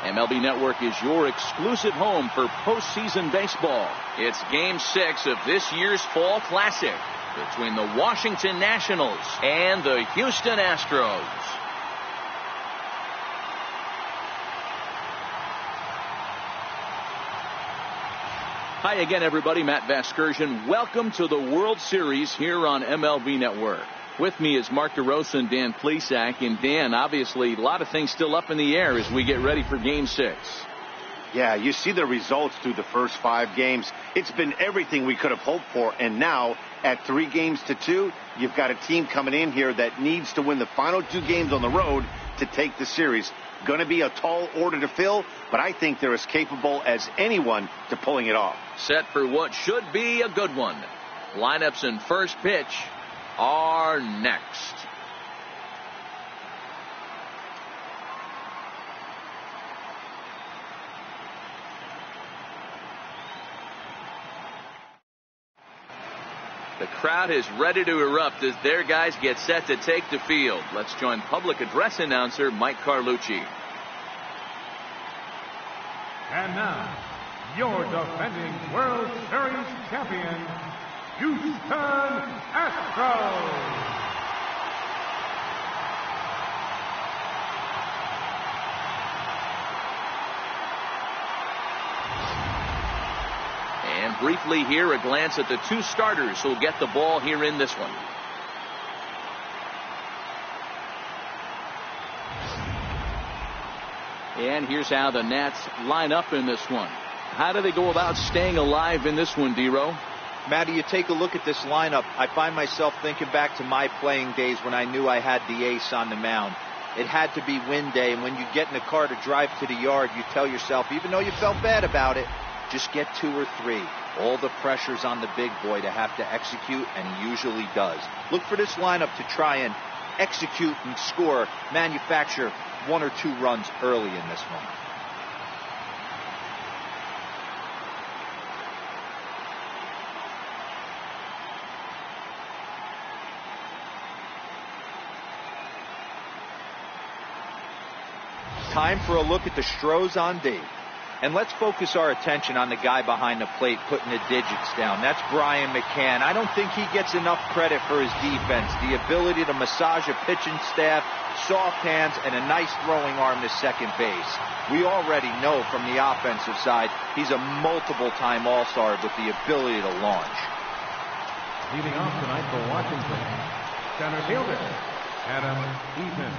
MLB Network is your exclusive home for postseason baseball. It's Game 6 of this year's Fall Classic between the Washington Nationals and the Houston Astros. Hi again, everybody. Matt Vasgersian. Welcome to the World Series here on MLB Network. With me is Mark DeRosa and Dan Plesac. And Dan, obviously, a lot of things still up in the air as we get ready for Game 6. Yeah, you see the results through the first 5 games. It's been everything we could have hoped for. And now, at 3-2, you've got a team coming in here that needs to win the final 2 games on the road to take the series. Going to be a tall order to fill, but I think they're as capable as anyone to pulling it off. Set for what should be a good one. Lineups and first pitch are next. The crowd is ready to erupt as their guys get set to take the field. Let's join public address announcer Mike Carlucci. And now, your defending World Series champion, Houston Astros. And briefly here, a glance at the 2 starters who'll get the ball here in this one. And here's how the Nats line up in this one. How do they go about staying alive in this one, D-Row? Matty, you take a look at this lineup. I find myself thinking back to my playing days when I knew I had the ace on the mound. It had to be win day, and when you get in the car to drive to the yard, you tell yourself, even though you felt bad about it, just get 2 or 3. All the pressure's on the big boy to have to execute, and he usually does. Look for this lineup to try and execute and score, manufacture 1 or 2 runs early in this one. Time for a look at the Stros on D. And let's focus our attention on the guy behind the plate putting the digits down. That's Brian McCann. I don't think he gets enough credit for his defense. The ability to massage a pitching staff, soft hands, and a nice throwing arm to second base. We already know from the offensive side, he's a multiple-time All-Star with the ability to launch. Leading off tonight for Washington, center fielder, Adam Eaton.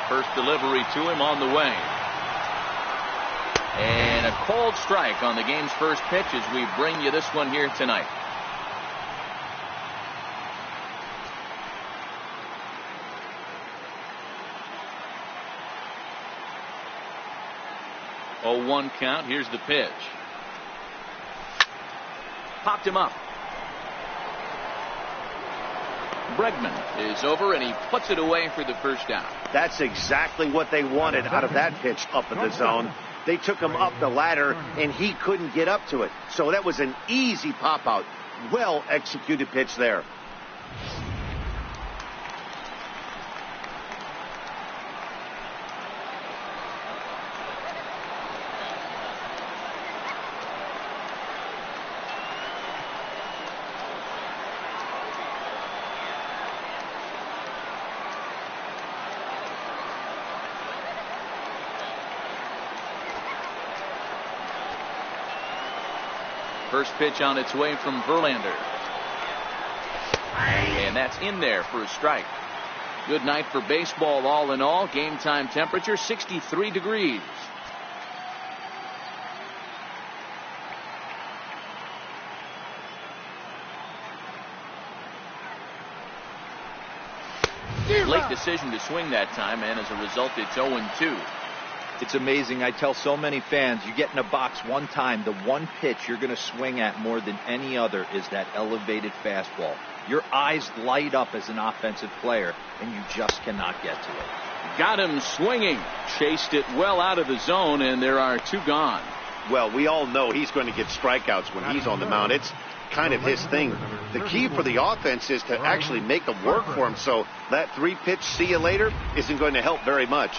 First delivery to him on the way. And a cold strike on the game's first pitch as we bring you this one here tonight. Oh, 1 count. Here's the pitch. Popped him up. Bregman is over, and he puts it away for the first down. That's exactly what they wanted out of that pitch up in the zone. They took him up the ladder, and he couldn't get up to it. So that was an easy pop-out. Well-executed pitch there. First pitch on its way from Verlander. And that's in there for a strike. Good night for baseball all in all. Game time temperature 63 degrees. Late decision to swing that time, and as a result, it's 0-2. It's amazing. I tell so many fans, you get in a box one time, the one pitch you're going to swing at more than any other is that elevated fastball. Your eyes light up as an offensive player, and you just cannot get to it. Got him swinging. Chased it well out of the zone, and there are 2 gone. Well, we all know he's going to get strikeouts when he's on the mound. It's kind of his thing. The key for the offense is to actually make them work for him. So that 3-pitch see you later isn't going to help very much.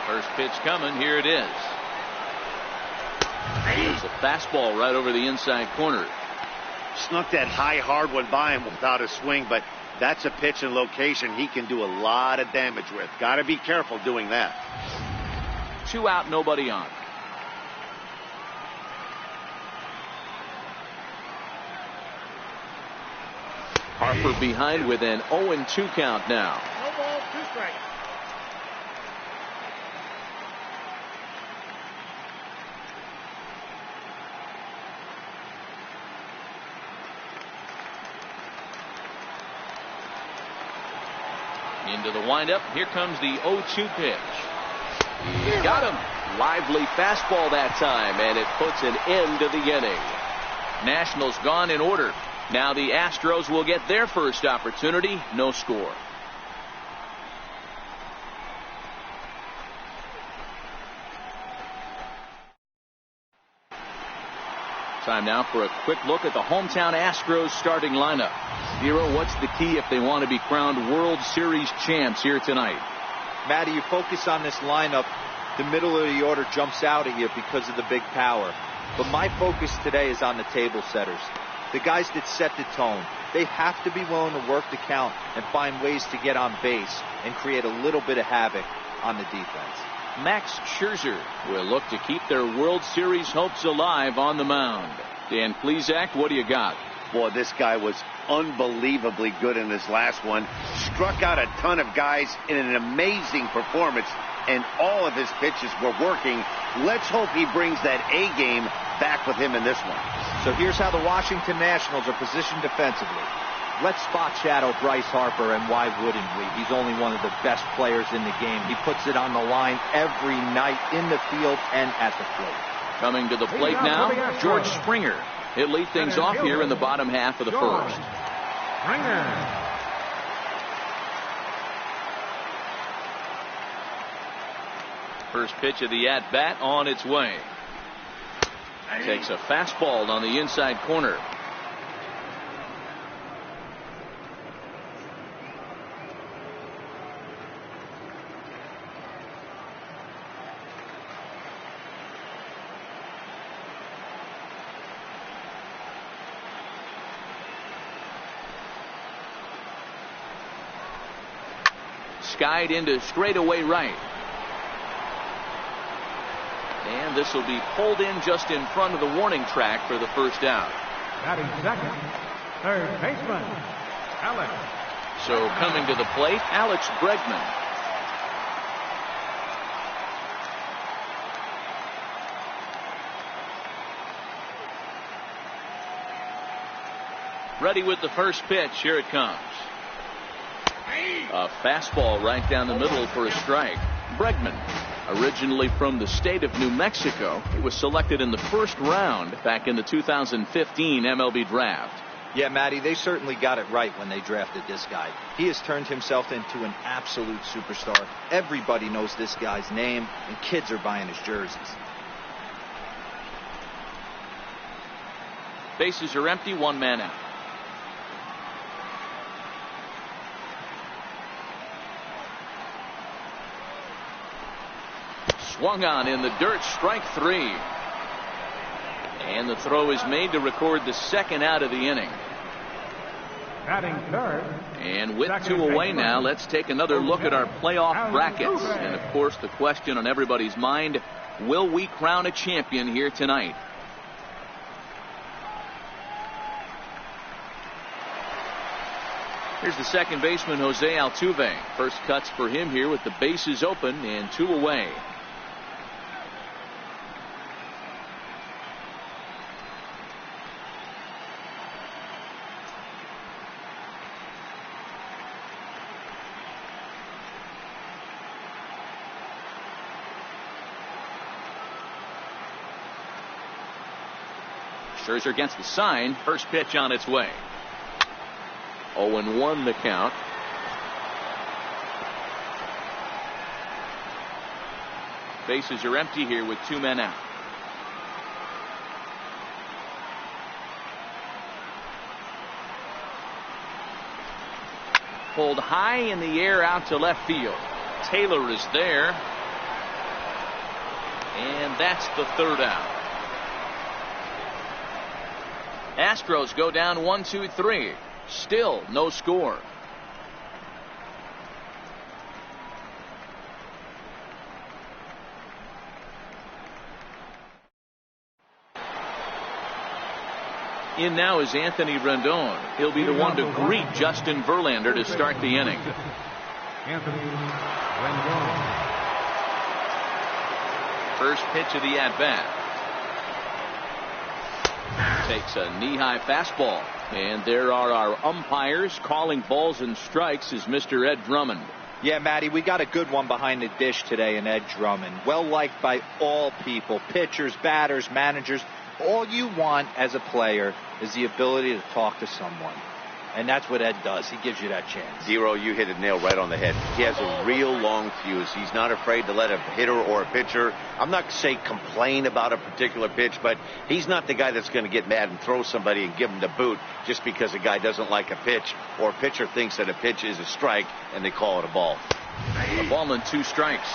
First pitch coming. Here it is. There's a fastball right over the inside corner. Snuck that high, hard one by him without a swing, but that's a pitch and location he can do a lot of damage with. Got to be careful doing that. 2 out, nobody on. Harper behind with an 0-2 count now. No ball, 2 strikes. Into the windup. Here comes the 0-2 pitch. He got him. Lively fastball that time, and it puts an end to the inning. Nationals gone in order. Now the Astros will get their first opportunity. No score. Time now for a quick look at the hometown Astros starting lineup. Hero, what's the key if they want to be crowned World Series champs here tonight? Matty, you focus on this lineup, the middle of the order jumps out at you because of the big power. But my focus today is on the table setters. The guys that set the tone. They have to be willing to work the count and find ways to get on base and create a little bit of havoc on the defense. Max Scherzer will look to keep their World Series hopes alive on the mound. Dan Plesac, what do you got? Boy, this guy was unbelievably good in this last one. Struck out a ton of guys in an amazing performance, and all of his pitches were working. Let's hope he brings that A game back with him in this one. So here's how the Washington Nationals are positioned defensively. Let's spot shadow Bryce Harper, and why wouldn't we? He's only one of the best players in the game. He puts it on the line every night in the field and at the plate. Coming to the plate now, George Springer. He'll lead things off here in the bottom half of the first. First pitch of the at-bat on its way. Takes a fastball on the inside corner. Skied into straightaway right. And this will be pulled in just in front of the warning track for the first out. Batting second, third baseman, Alex. So coming to the plate, Alex Bregman. Ready with the first pitch. Here it comes. A fastball right down the middle for a strike. Bregman, originally from the state of New Mexico, he was selected in the first round back in the 2015 MLB draft. Yeah, Matty, they certainly got it right when they drafted this guy. He has turned himself into an absolute superstar. Everybody knows this guy's name, and kids are buying his jerseys. Bases are empty, 1 man out. Swung on in the dirt, strike 3. And the throw is made to record the second out of the inning. Batting third. And with 2 away now, let's take another look at our playoff brackets. And of course, the question on everybody's mind, will we crown a champion here tonight? Here's the second baseman, Jose Altuve. First cuts for him here with the bases open and 2 away. Scherzer gets the sign. First pitch on its way. 0-1 the count. Bases are empty here with 2 men out. Pulled high in the air out to left field. Taylor is there. And that's the 3rd out. Astros go down 1-2-3. Still no score. In now is Anthony Rendon. He'll be the one to greet Justin Verlander to start the inning. Anthony Rendon. First pitch of the at-bat. Takes a knee-high fastball. And there are our umpires calling balls and strikes is Mr. Ed Drummond. Yeah, Matty, we got a good one behind the dish today in Ed Drummond. Well liked by all people, pitchers, batters, managers. All you want as a player is the ability to talk to someone. And that's what Ed does. He gives you that chance. Zero, you hit the nail right on the head. He has a real long fuse. He's not afraid to let a hitter or a pitcher, I'm not saying complain about a particular pitch, but he's not the guy that's going to get mad and throw somebody and give him the boot just because a guy doesn't like a pitch or a pitcher thinks that a pitch is a strike and they call it a ball. A ball and 2 strikes.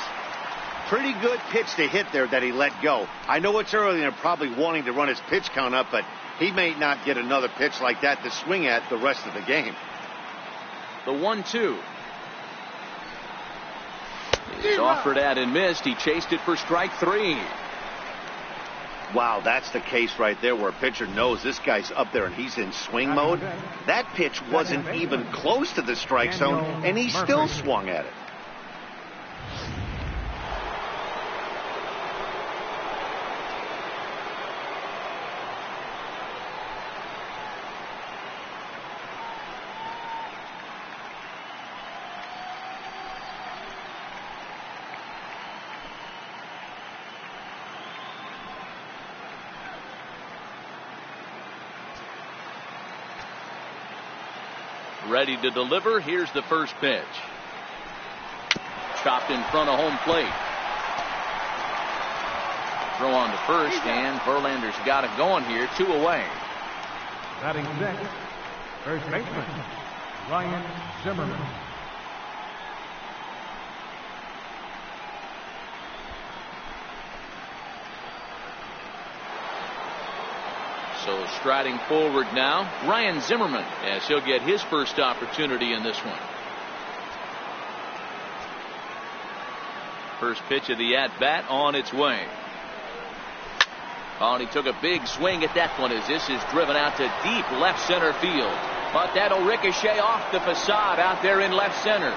Pretty good pitch to hit there that he let go. I know it's early and they're probably wanting to run his pitch count up, but he may not get another pitch like that to swing at the rest of the game. The 1-2. He's offered at and missed. He chased it for strike 3. Wow, that's the case right there where a pitcher knows this guy's up there and he's in swing mode. That pitch wasn't even close to the strike zone and he still swung at it. Ready to deliver. Here's the first pitch. Chopped in front of home plate. Throw on to first, and Verlander's got it going here. 2 away. Batting 6th, first baseman, Ryan Zimmerman. So striding forward now, Ryan Zimmerman, as he'll get his first opportunity in this one. First pitch of the at-bat on its way. Oh, and he took a big swing at that one as this is driven out to deep left center field. But that'll ricochet off the facade out there in left center.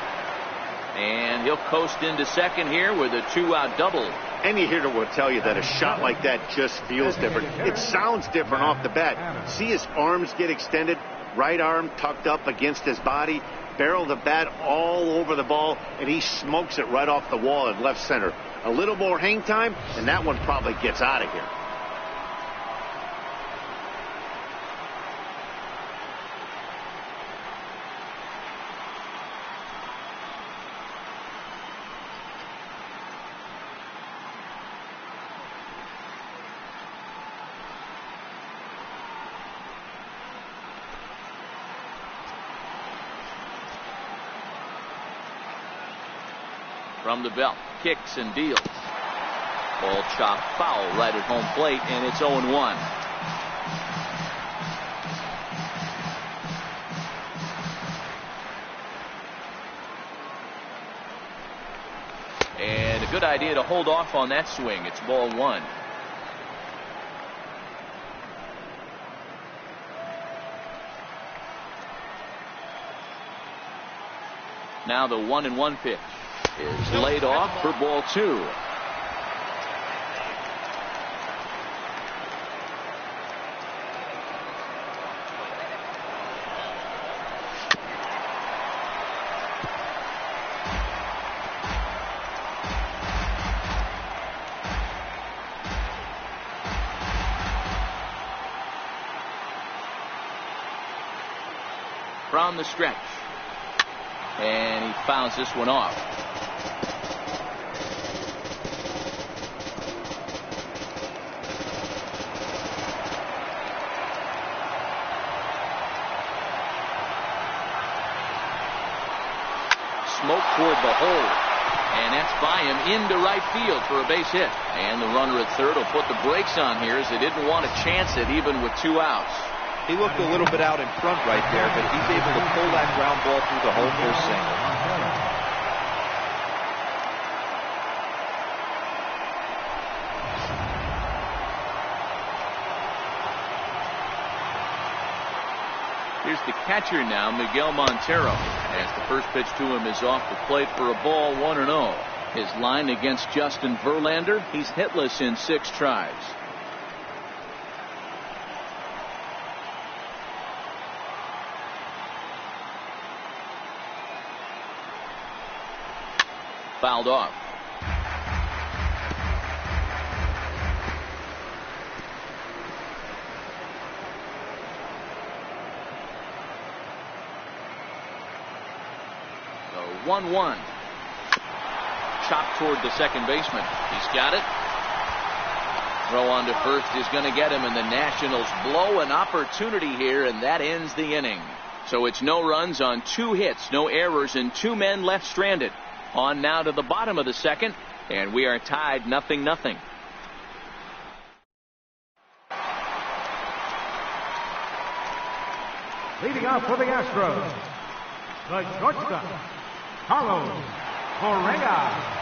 And he'll coast into second here with a 2-out double. Any hitter will tell you that a shot like that just feels different. It sounds different off the bat. See his arms get extended, right arm tucked up against his body, barrel the bat all over the ball, and he smokes it right off the wall in left center. A little more hang time, and that one probably gets out of here. From the belt, kicks and deals. Ball chopped foul right at home plate, and it's 0-1. And a good idea to hold off on that swing. It's ball 1. Now the 1-1 pitch is laid off for ball 2. from the stretch. And he fouls this one off. Smoke toward the hole. And that's by him into right field for a base hit. And the runner at third will put the brakes on here as they didn't want to chance it even with 2 outs. He looked a little bit out in front right there, but he's able to pull that ground ball through the hole for a single. Here's the catcher now, Miguel Montero, as the first pitch to him is off the plate for a ball, 1-0. His line against Justin Verlander, he's hitless in 6 tries. Fouled off. So 1-1. Chop toward the second baseman. He's got it. Throw on to first is going to get him, and the Nationals blow an opportunity here, and that ends the inning. So it's no runs on 2 hits, no errors, and 2 men left stranded. On now to the bottom of the second, and we are tied 0-0. Leading off for the Astros, the shortstop, Carlos Correa.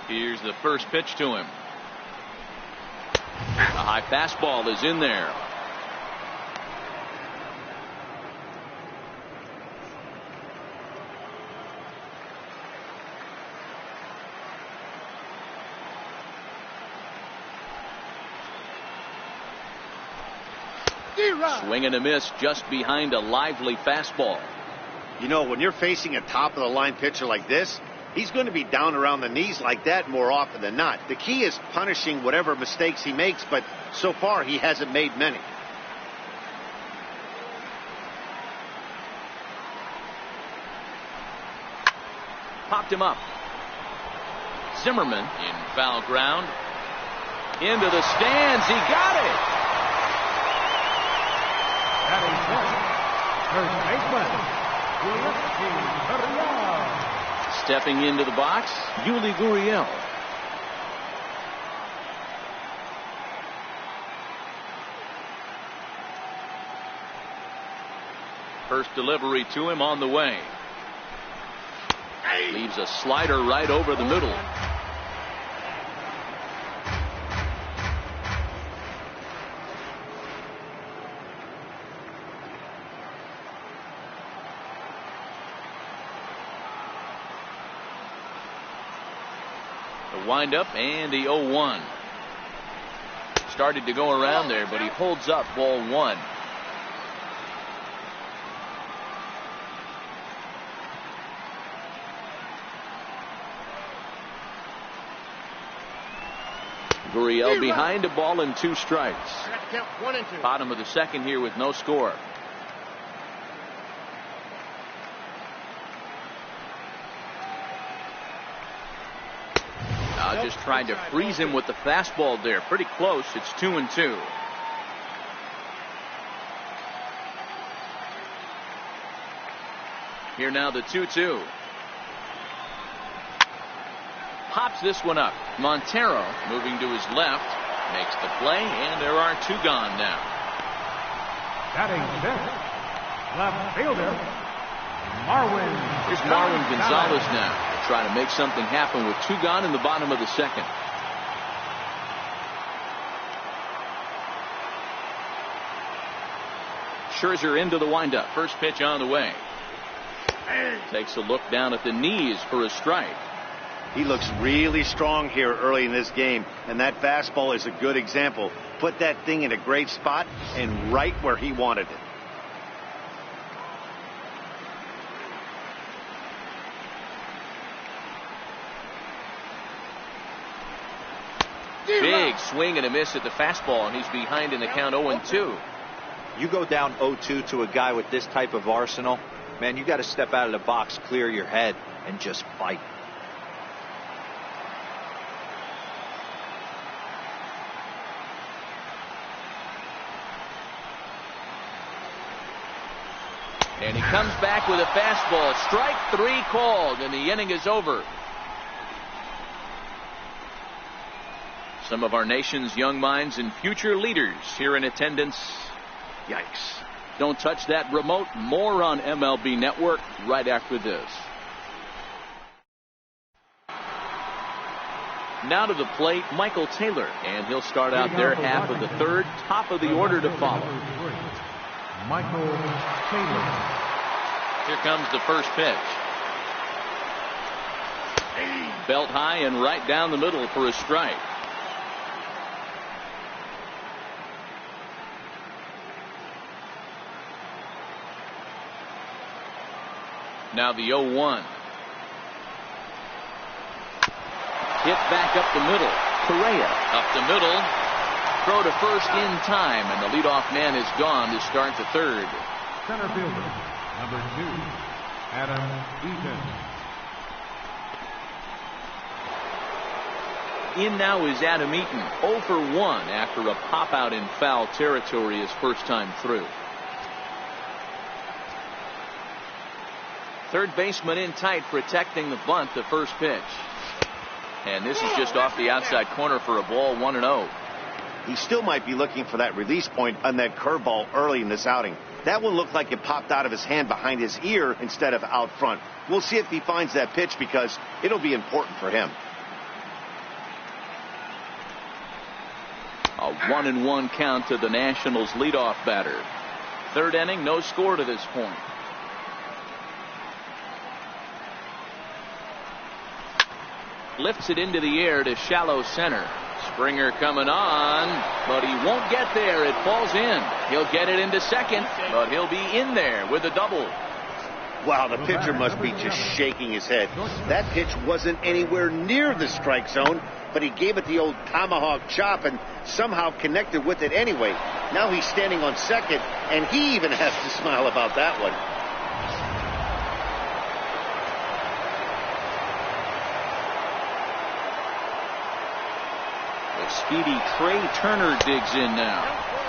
Here's the first pitch to him. A high fastball is in there. Swing and a miss just behind a lively fastball. You know, when you're facing a top-of-the-line pitcher like this, he's going to be down around the knees like that more often than not. The key is punishing whatever mistakes he makes, but so far he hasn't made many. Popped him up. Zimmerman in foul ground. Into the stands. He got it. That is first baseman, Stepping into the box, Yuli Gurriel. First delivery to him on the way. Leaves a slider right over the middle. The windup and the 0-1. Started to go around there, but he holds up ball 1. Gurriel behind a ball and 2 strikes. Bottom of the second here with no score. Just trying to freeze him with the fastball there. Pretty close. It's 2-2. Here now the 2-2. Pops this one up. Montero moving to his left. Makes the play, and there are 2 gone now. Batting fifth, left fielder, Marwin. Here's Marwin Gonzalez now. Trying to make something happen with 2 gone in the bottom of the second. Scherzer into the windup. First pitch on the way. Takes a look down at the knees for a strike. He looks really strong here early in this game, and that fastball is a good example. Put that thing in a great spot and right where he wanted it. Big swing and a miss at the fastball, and he's behind in the count 0-2. You go down 0-2 to a guy with this type of arsenal, man, you got to step out of the box, clear your head, and just fight. And he comes back with a fastball. Strike 3 called, and the inning is over. Some of our nation's young minds and future leaders here in attendance. Yikes. Don't touch that remote. More on MLB Network right after this. Now to the plate, Michael Taylor, and he'll start out their half of the third. Top of the order to follow. Michael Taylor. Here comes the first pitch. Belt high and right down the middle for a strike. Now the 0-1. Hit back up the middle. Correa up the middle. Throw to first in time, and the leadoff man is gone to start the third. Center fielder, number 2, Adam Eaton. In now is Adam Eaton, 0 for 1 after a pop out in foul territory his first time through. Third baseman in tight, protecting the bunt, the first pitch. And this is just off the outside corner for a ball, 1-0. He still might be looking for that release point on that curveball early in this outing. That one looked like it popped out of his hand behind his ear instead of out front. We'll see if he finds that pitch because it'll be important for him. A 1-1 count to the Nationals leadoff batter. Third inning, no score to this point. Lifts it into the air to shallow center. Springer coming on, but he won't get there. It falls in. He'll get it into second, but he'll be in there with a double. Wow, the pitcher must be just shaking his head. That pitch wasn't anywhere near the strike zone, but he gave it the old tomahawk chop and somehow connected with it anyway. Now he's standing on second, and he even has to smile about that one. Speedy Trey Turner digs in now.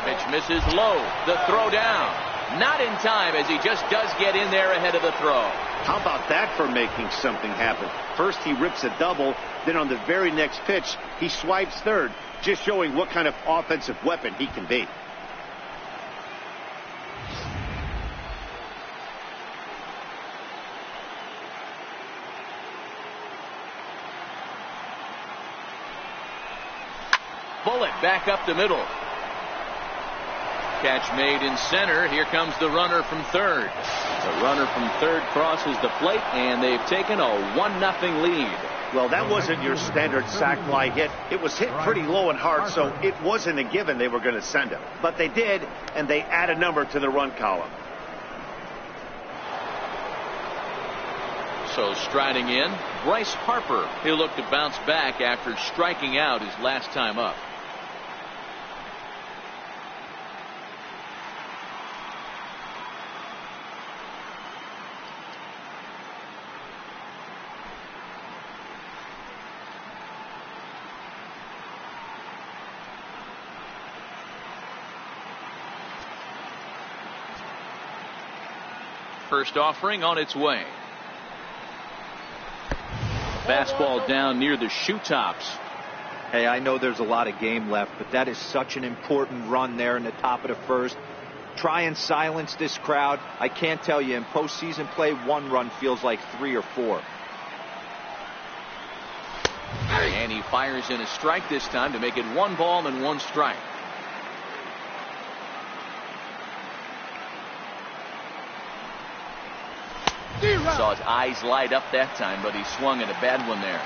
Pitch misses low. The throw down. Not in time as he just does get in there ahead of the throw. How about that for making something happen? First he rips a double, then on the very next pitch he swipes third, just showing what kind of offensive weapon he can be. Bullet back up the middle. Catch made in center. Here comes the runner from third. The runner from third crosses the plate, and they've taken a 1-0 lead. Well, that wasn't your standard sac fly hit. It was hit pretty low and hard, so it wasn't a given they were going to send him. But they did, and they add a number to the run column. So striding in, Bryce Harper. He'll look to bounce back after striking out his last time up. First offering on its way. Fastball down near the shoe tops. Hey, I know there's a lot of game left, but that is such an important run there in the top of the first. Try and silence this crowd. I can't tell you, in postseason play, 1 run feels like 3 or 4. And he fires in a strike this time to make it 1 ball and 1 strike. Saw his eyes light up that time, but he swung at a bad one there.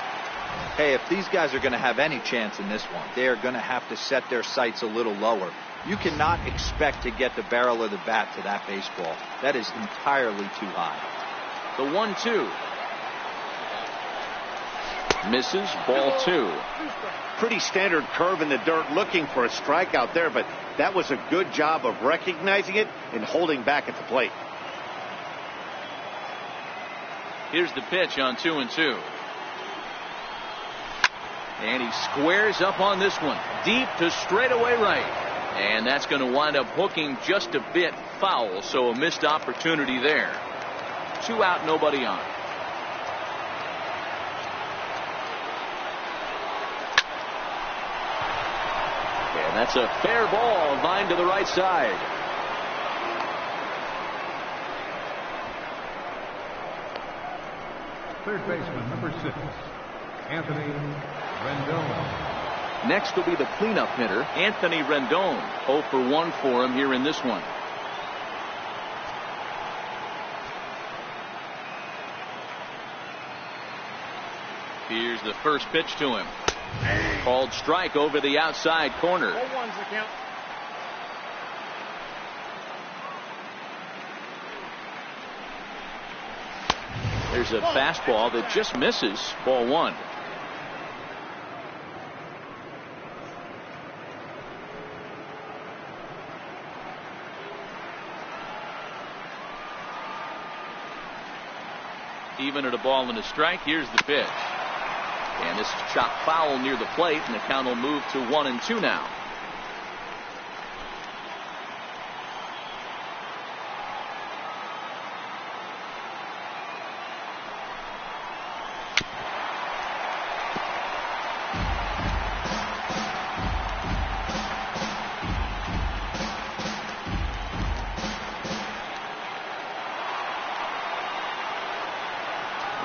Hey, if these guys are going to have any chance in this one, they are going to have to set their sights a little lower. You cannot expect to get the barrel of the bat to that baseball. That is entirely too high. The 1-2. Misses, ball 2. Pretty standard curve in the dirt, looking for a strikeout there, but that was a good job of recognizing it and holding back at the plate. Here's the pitch on 2-2. And he squares up on this one, deep to straightaway right. And that's going to wind up hooking just a bit foul, so a missed opportunity there. 2 out, nobody on. And that's a fair ball, lined to the right side. Third baseman, number 6, Anthony Rendon. Next will be the cleanup hitter, Anthony Rendon. 0 for 1 for him here in this one. Here's the first pitch to him. Called strike over the outside corner. 0-1's the count. There's a fastball that just misses. Ball 1. Even at a ball and a strike. Here's the pitch. And this is chopped foul near the plate, and the count will move to 1-2 now.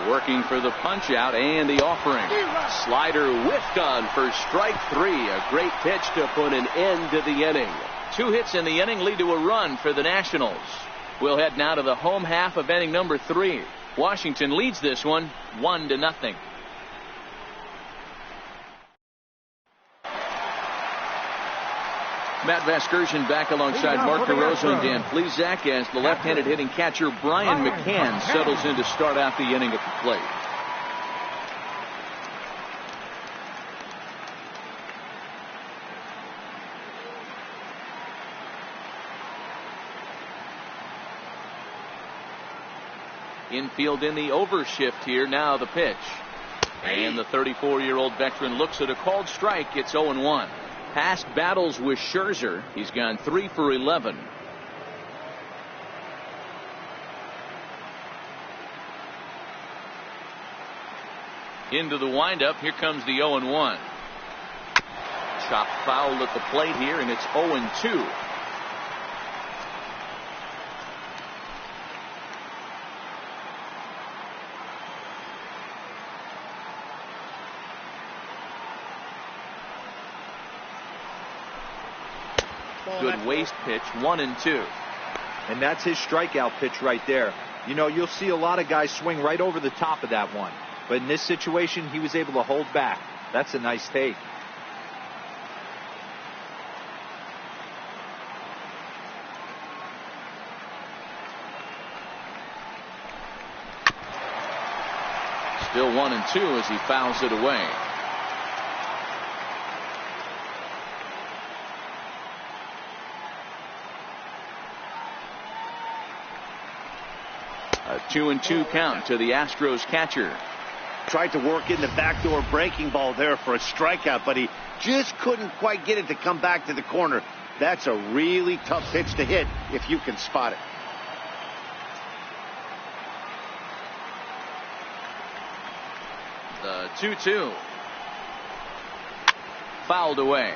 Working for the punch out and the offering. Slider whiffed on for strike 3. A great pitch to put an end to the inning. 2 hits in the inning lead to a run for the Nationals. We'll head now to the home half of inning number 3. Washington leads this one 1-0. Matt Vasgersian back alongside Mark DeRosa and Dan Plesac as the left-handed hitting catcher Brian McCann settles in to start out the inning at the plate. Infield in the overshift here. Now the pitch. And the 34-year-old veteran looks at a called strike. It's 0-1. Past battles with Scherzer, he's gone 3 for 11. Into the windup. Here comes the 0-1. Chopped foul at the plate here, and it's 0-2. Good waist pitch, 1-2. And that's his strikeout pitch right there. You know, you'll see a lot of guys swing right over the top of that one. But in this situation, he was able to hold back. That's a nice take. Still 1-2 as he fouls it away. A 2-2 count to the Astros catcher. Tried to work in the backdoor breaking ball there for a strikeout, but he just couldn't quite get it to come back to the corner. That's a really tough pitch to hit if you can spot it. The 2-2. Fouled away.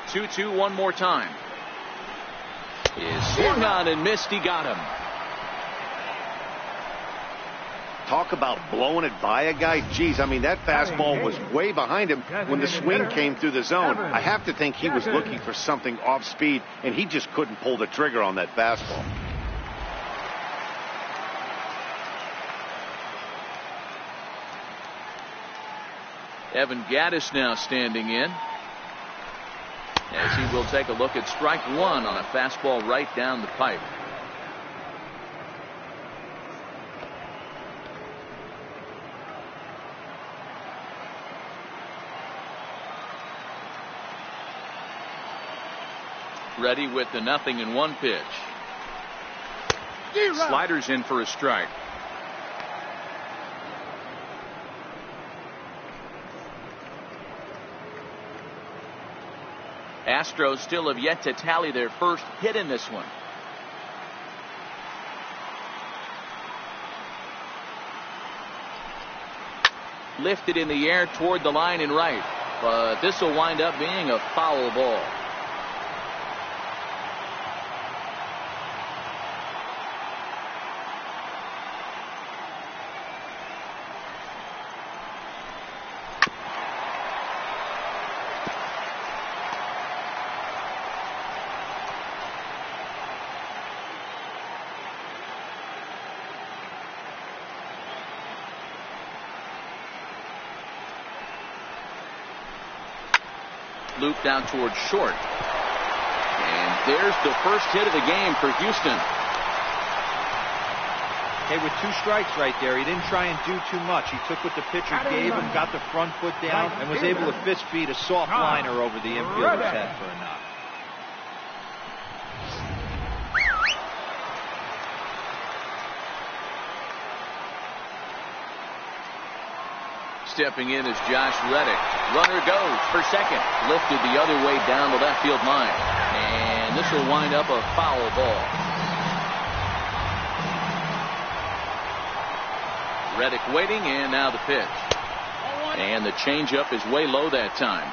2-2 one more time. Is swung on and missed. He got him. Talk about blowing it by a guy. Geez, I mean, that fastball was way behind him when the swing came through the zone. I have to think he was looking for something off speed, and he just couldn't pull the trigger on that fastball. Evan Gattis now standing in, as he will take a look at strike one on a fastball right down the pipe. Ready with the 0-1 pitch. Sliders in for a strike. Astros still have yet to tally their first hit in this one. Lifted in the air toward the line and right, but this will wind up being a foul ball. Loop down towards short. And there's the first hit of the game for Houston. Hey, with 2 strikes right there, he didn't try and do too much. He took what the pitcher gave him, got the front foot down, and was able to fist feed a soft liner over the infielder's head for a knock. Stepping in is Josh Reddick. Runner goes for second. Lifted the other way down the left field line. And this will wind up a foul ball. Reddick waiting, and now the pitch. And the changeup is way low that time.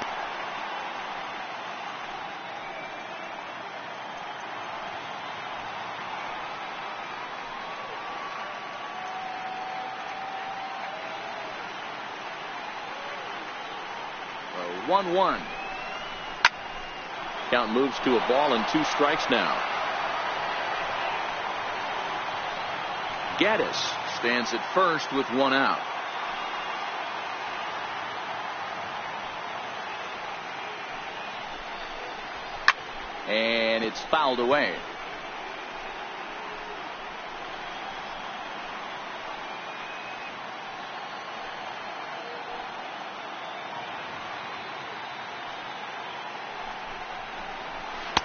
A 1-1. Count moves to a ball and 2 strikes now. Gattis stands at first with 1 out. And it's fouled away.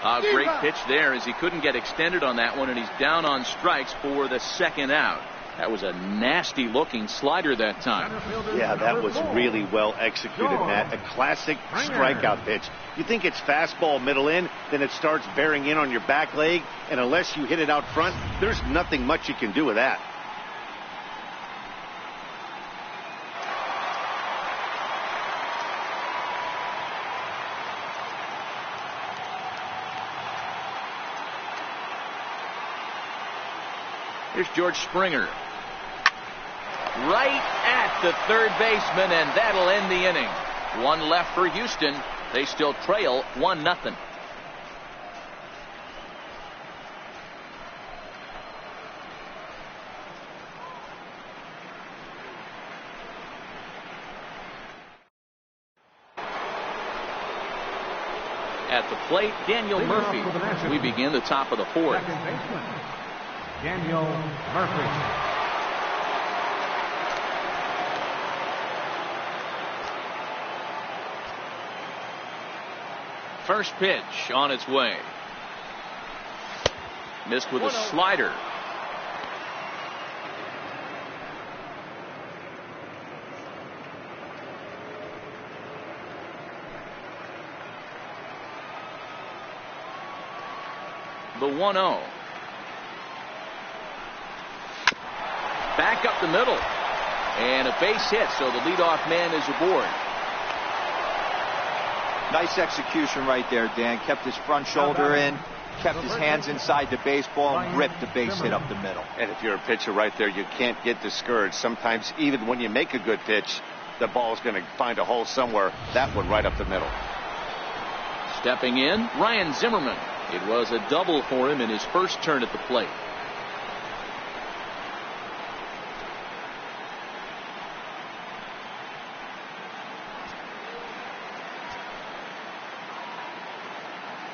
A great pitch there, as he couldn't get extended on that one, and he's down on strikes for the 2nd out. That was a nasty looking slider that time. Yeah, that was really well executed, Matt. A classic strikeout pitch. You think it's fastball middle in, then it starts bearing in on your back leg, and unless you hit it out front, there's nothing much you can do with that. Here's George Springer. Right at the third baseman, and that'll end the inning. 1 left for Houston. They still trail 1-0. At the plate, Daniel Murphy. We begin the top of the 4th. Daniel Murphy. First pitch on its way. Missed with a slider. The 1-0. Back up the middle, and a base hit, so the leadoff man is aboard. Nice execution right there, Dan. Kept his front shoulder in, kept his hands inside the baseball, and ripped the base hit up the middle. And if you're a pitcher right there, you can't get discouraged. Sometimes even when you make a good pitch, the ball's going to find a hole somewhere. That one right up the middle. Stepping in, Ryan Zimmerman. It was a double for him in his first turn at the plate.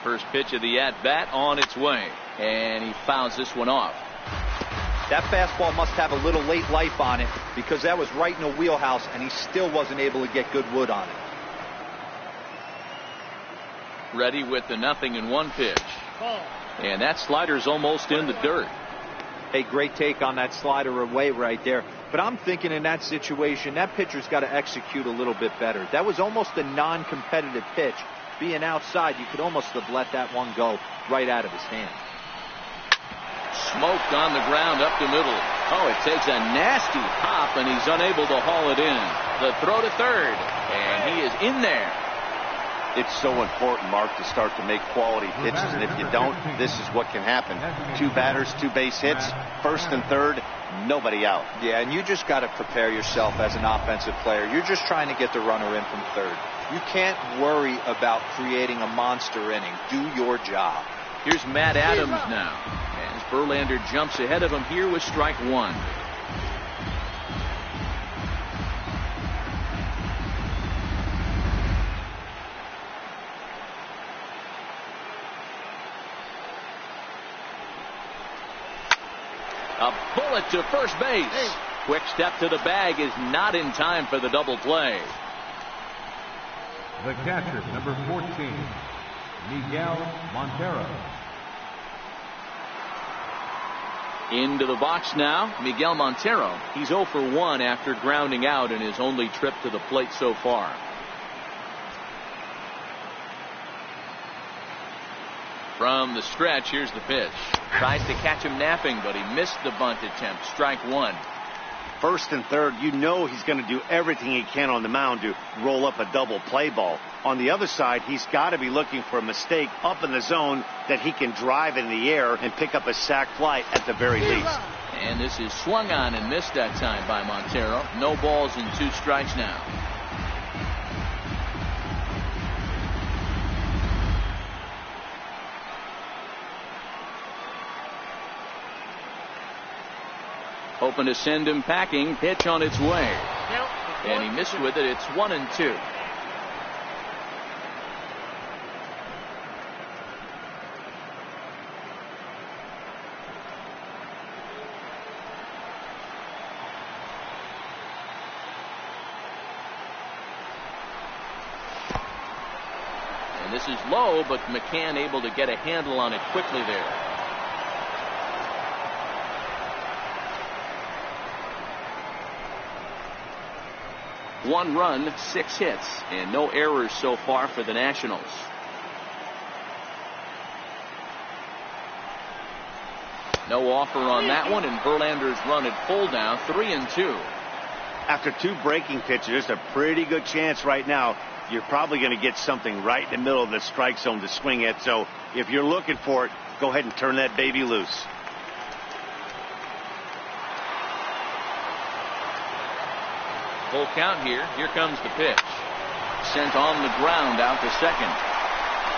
First pitch of the at-bat on its way, and he fouls this one off. That fastball must have a little late life on it, because that was right in the wheelhouse, and he still wasn't able to get good wood on it. Ready with the 0-1 pitch. And that slider's almost in the dirt. Hey, great take on that slider away right there. But I'm thinking in that situation, that pitcher's got to execute a little bit better. That was almost a non-competitive pitch. Being outside, you could almost have let that one go right out of his hand. Smoked on the ground up the middle. Oh, it takes a nasty hop, and he's unable to haul it in. The throw to third, and he is in there. It's so important, Mark, to start to make quality pitches, and if you don't, this is what can happen. 2 batters, 2 base hits, first and third, nobody out. Yeah, and you just got to prepare yourself as an offensive player. You're just trying to get the runner in from third. You can't worry about creating a monster inning. Do your job. Here's Matt Adams now, as Verlander jumps ahead of him here with strike 1. A bullet to first base. Quick step to the bag is not in time for the double play. The catcher, number 14, Miguel Montero. Into the box now, Miguel Montero. He's 0 for 1 after grounding out in his only trip to the plate so far. From the stretch, here's the pitch. Tries to catch him napping, but he missed the bunt attempt. Strike 1. First and third, you know he's going to do everything he can on the mound to roll up a double play ball. On the other side, he's got to be looking for a mistake up in the zone that he can drive in the air and pick up a sac fly at the very least. And this is swung on and missed that time by Montero. No balls and 2 strikes now. Hoping to send him packing. Pitch on its way. And he missed with it. It's 1-2. And this is low, but McCann able to get a handle on it quickly there. One run, 6 hits, and no errors so far for the Nationals. No offer on that one, and Verlander's run at full now, 3-2. After 2 breaking pitches, there's a pretty good chance right now you're probably going to get something right in the middle of the strike zone to swing at. So if you're looking for it, go ahead and turn that baby loose. Full count here. Here comes the pitch. Sent on the ground out to second.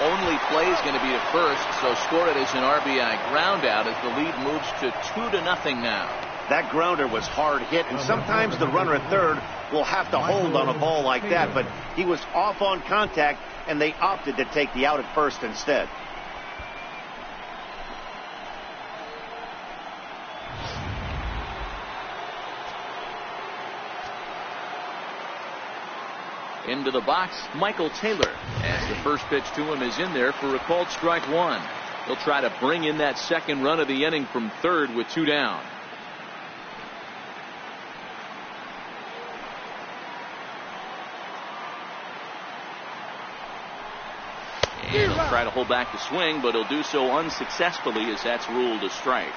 Only play is going to be to first, so score it as an RBI ground out as the lead moves to 2-0 now. That grounder was hard hit, and sometimes the runner at third will have to hold on a ball like that, but he was off on contact, and they opted to take the out at first instead. Into the box, Michael Taylor, as the first pitch to him is in there for a called strike 1. He'll try to bring in that second run of the inning from third with 2 down. And he'll try to hold back the swing, but he'll do so unsuccessfully as that's ruled a strike.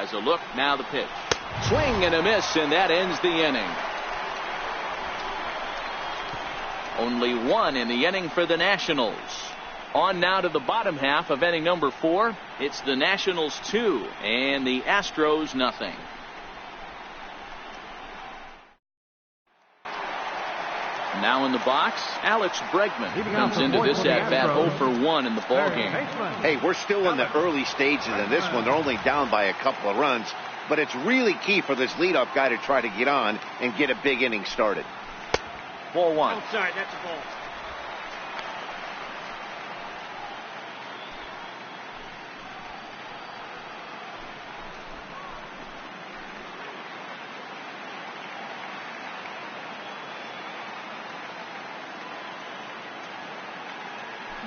Has a look. Now the pitch. Swing and a miss, and that ends the inning. Only one in the inning for the Nationals. On now to the bottom half of inning number 4. It's the Nationals 2 and the Astros nothing. Now in the box, Alex Bregman comes into this at-bat 0 for 1 in the ballgame. Hey, we're still in the early stages of this one. They're only down by a couple of runs, but it's really key for this leadoff guy to try to get on and get a big inning started. Ball 1. Outside, that's a ball.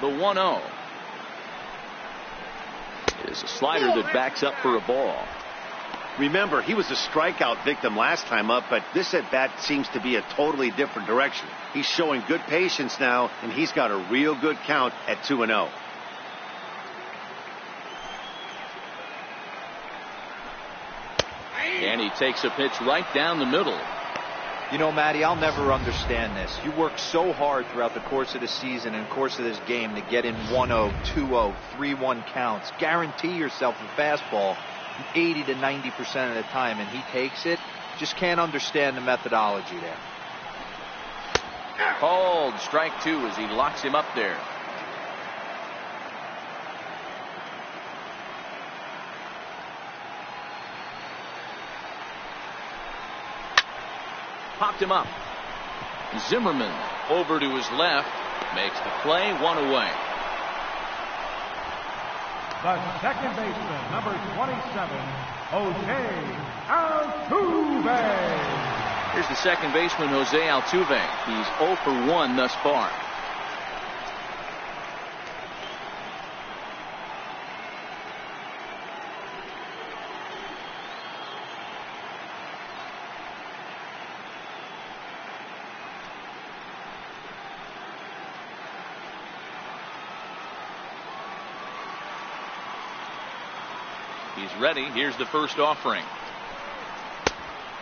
The 1-0 is a slider that backs up for a ball. Remember, he was a strikeout victim last time up, but this at-bat seems to be a totally different direction. He's showing good patience now, and he's got a real good count at 2-0. And he takes a pitch right down the middle. You know, Matty, I'll never understand this. You work so hard throughout the course of the season and course of this game to get in 1-0, 2-0, 3-1 counts. Guarantee yourself a fastball 80 to 90% of the time, and he takes it. Just can't understand the methodology there. Called strike 2 as he locks him up there. Popped him up. Zimmerman over to his left. Makes the play. 1 away. The second baseman, number 27, Jose Altuve. Here's the second baseman, Jose Altuve. He's 0 for 1 thus far. He's ready. Here's the first offering.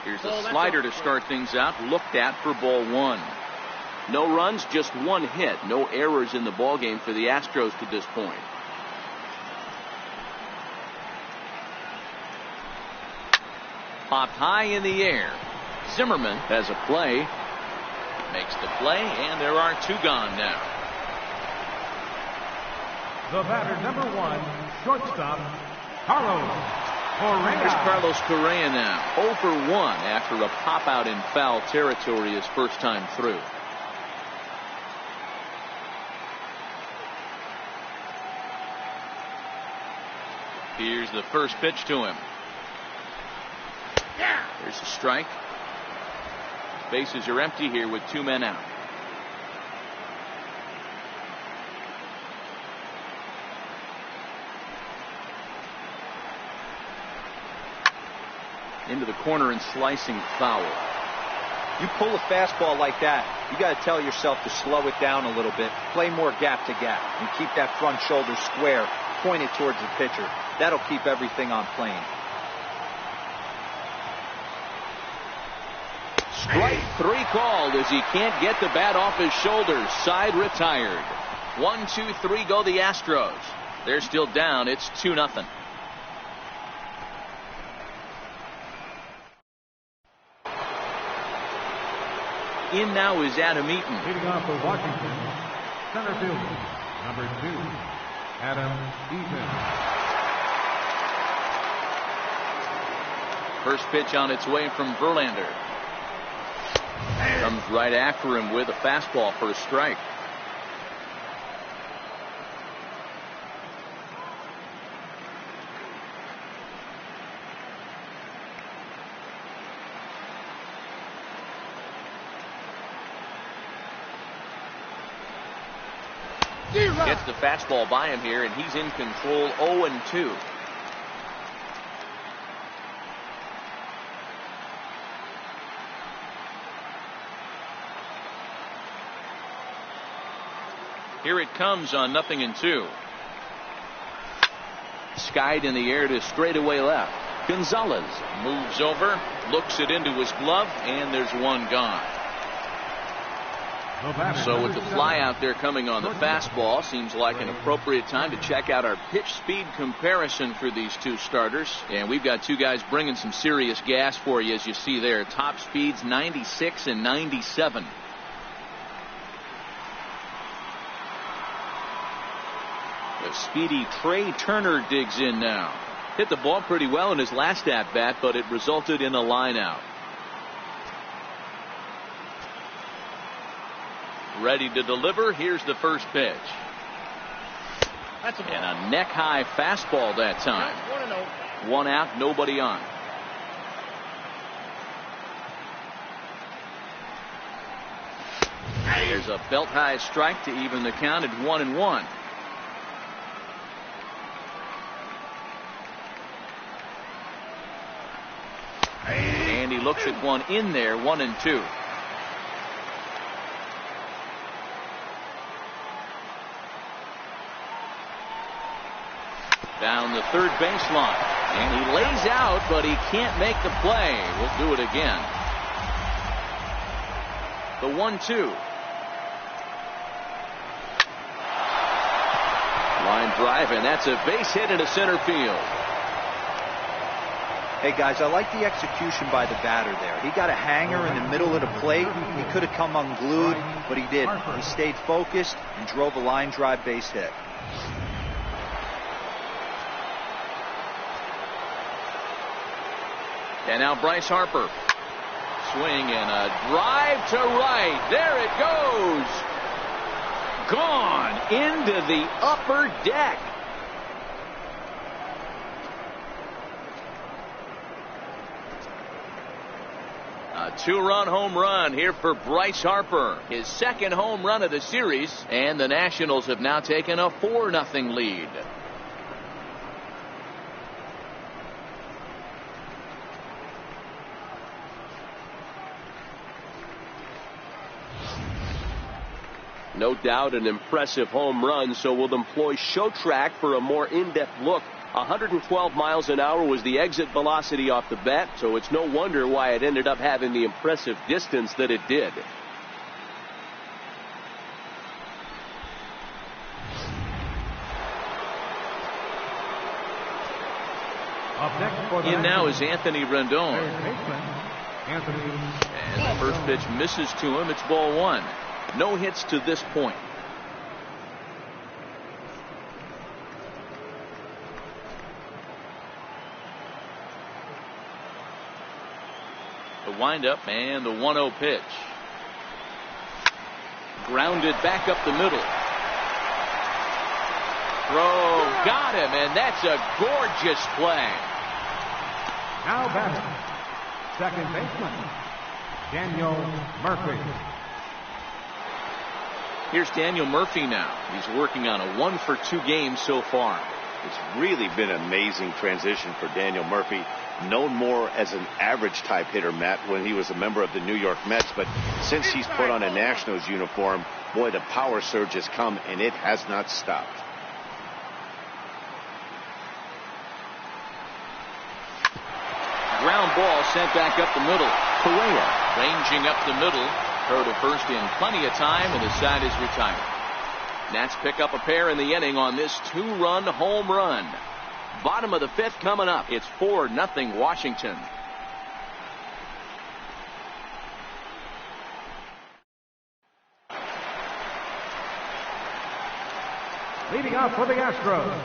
Here's a slider to start things out. Looked at for ball 1. No runs, just 1 hit. No errors in the ballgame for the Astros to this point. Popped high in the air. Zimmerman has a play. Makes the play, and there are 2 gone now. The batter, number 1, shortstop, Carlos Correa. Here's Carlos Correa now. 0 for 1 after a pop out in foul territory his first time through. Here's the first pitch to him. Here's a strike. Bases are empty here with 2 men out. Into the corner and slicing foul. You pull a fastball like that, you got to tell yourself to slow it down a little bit, play more gap to gap, and keep that front shoulder square, pointed towards the pitcher. That'll keep everything on plane. Strike 3 called as he can't get the bat off his shoulders. Side retired. 1, 2, 3 go the Astros. They're still down. It's 2-0. In now is Adam Eaton. Leading off for Washington, center fielder, number 2, Adam Eaton. First pitch on its way from Verlander. Comes right after him with a fastball for a strike. Gets the fastball by him here, and he's in control. 0-2. Here it comes on 0-2. Skied in the air to straightaway left. Gonzalez moves over, looks it into his glove, and there's one gone. So with the fly out there coming on the fastball, seems like an appropriate time to check out our pitch speed comparison for these two starters. And we've got two guys bringing some serious gas for you, as you see there. Top speeds 96 and 97. The speedy Trey Turner digs in now. Hit the ball pretty well in his last at bat, but it resulted in a line out. Ready to deliver. Here's the first pitch. That's a ball. And a neck high fastball that time. 1-0. One out, nobody on. There's a belt high strike to even the count at 1-1. And he looks at one in there, 1-2. Down the third baseline, and he lays out, but he can't make the play. We'll do it again. The 1-2. Line drive, and that's a base hit into center field. Hey guys, I like the execution by the batter there. He got a hanger in the middle of the plate. He could have come unglued, but he didn't. He stayed focused and drove a line drive base hit. And now Bryce Harper. Swing and a drive to right. There it goes. Gone into the upper deck. A two-run home run here for Bryce Harper. His second home run of the series. And the Nationals have now taken a 4-0 lead. No doubt an impressive home run, so we'll employ show track for a more in-depth look. 112 miles an hour was the exit velocity off the bat, so it's no wonder why it ended up having the impressive distance that it did. Up next for the In now Nationals, is Anthony Rendon. third baseman, Anthony. And the first pitch misses to him. It's ball one. No hits to this point. The windup and the 1-0 pitch. Grounded back up the middle. Throw, got him, and that's a gorgeous play. Now batting, second baseman, Daniel Murphy. Here's Daniel Murphy now. He's working on a 1-for-2 game so far. It's really been an amazing transition for Daniel Murphy, known more as an average type hitter, Matt, when he was a member of the New York Mets. But since he's put on a Nationals uniform, boy, the power surge has come, and it has not stopped. Ground ball sent back up the middle. Correa ranging up the middle. Throw to first in plenty of time, and the side is retired. Nats pick up a pair in the inning on this two-run home run. Bottom of the fifth coming up. It's 4-0 Washington. Leading off for the Astros,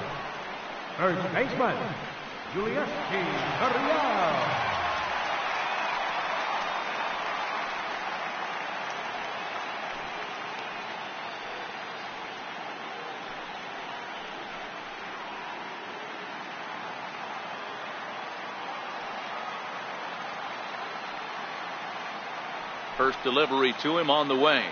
first baseman, Julius Gurriel. First delivery to him on the way.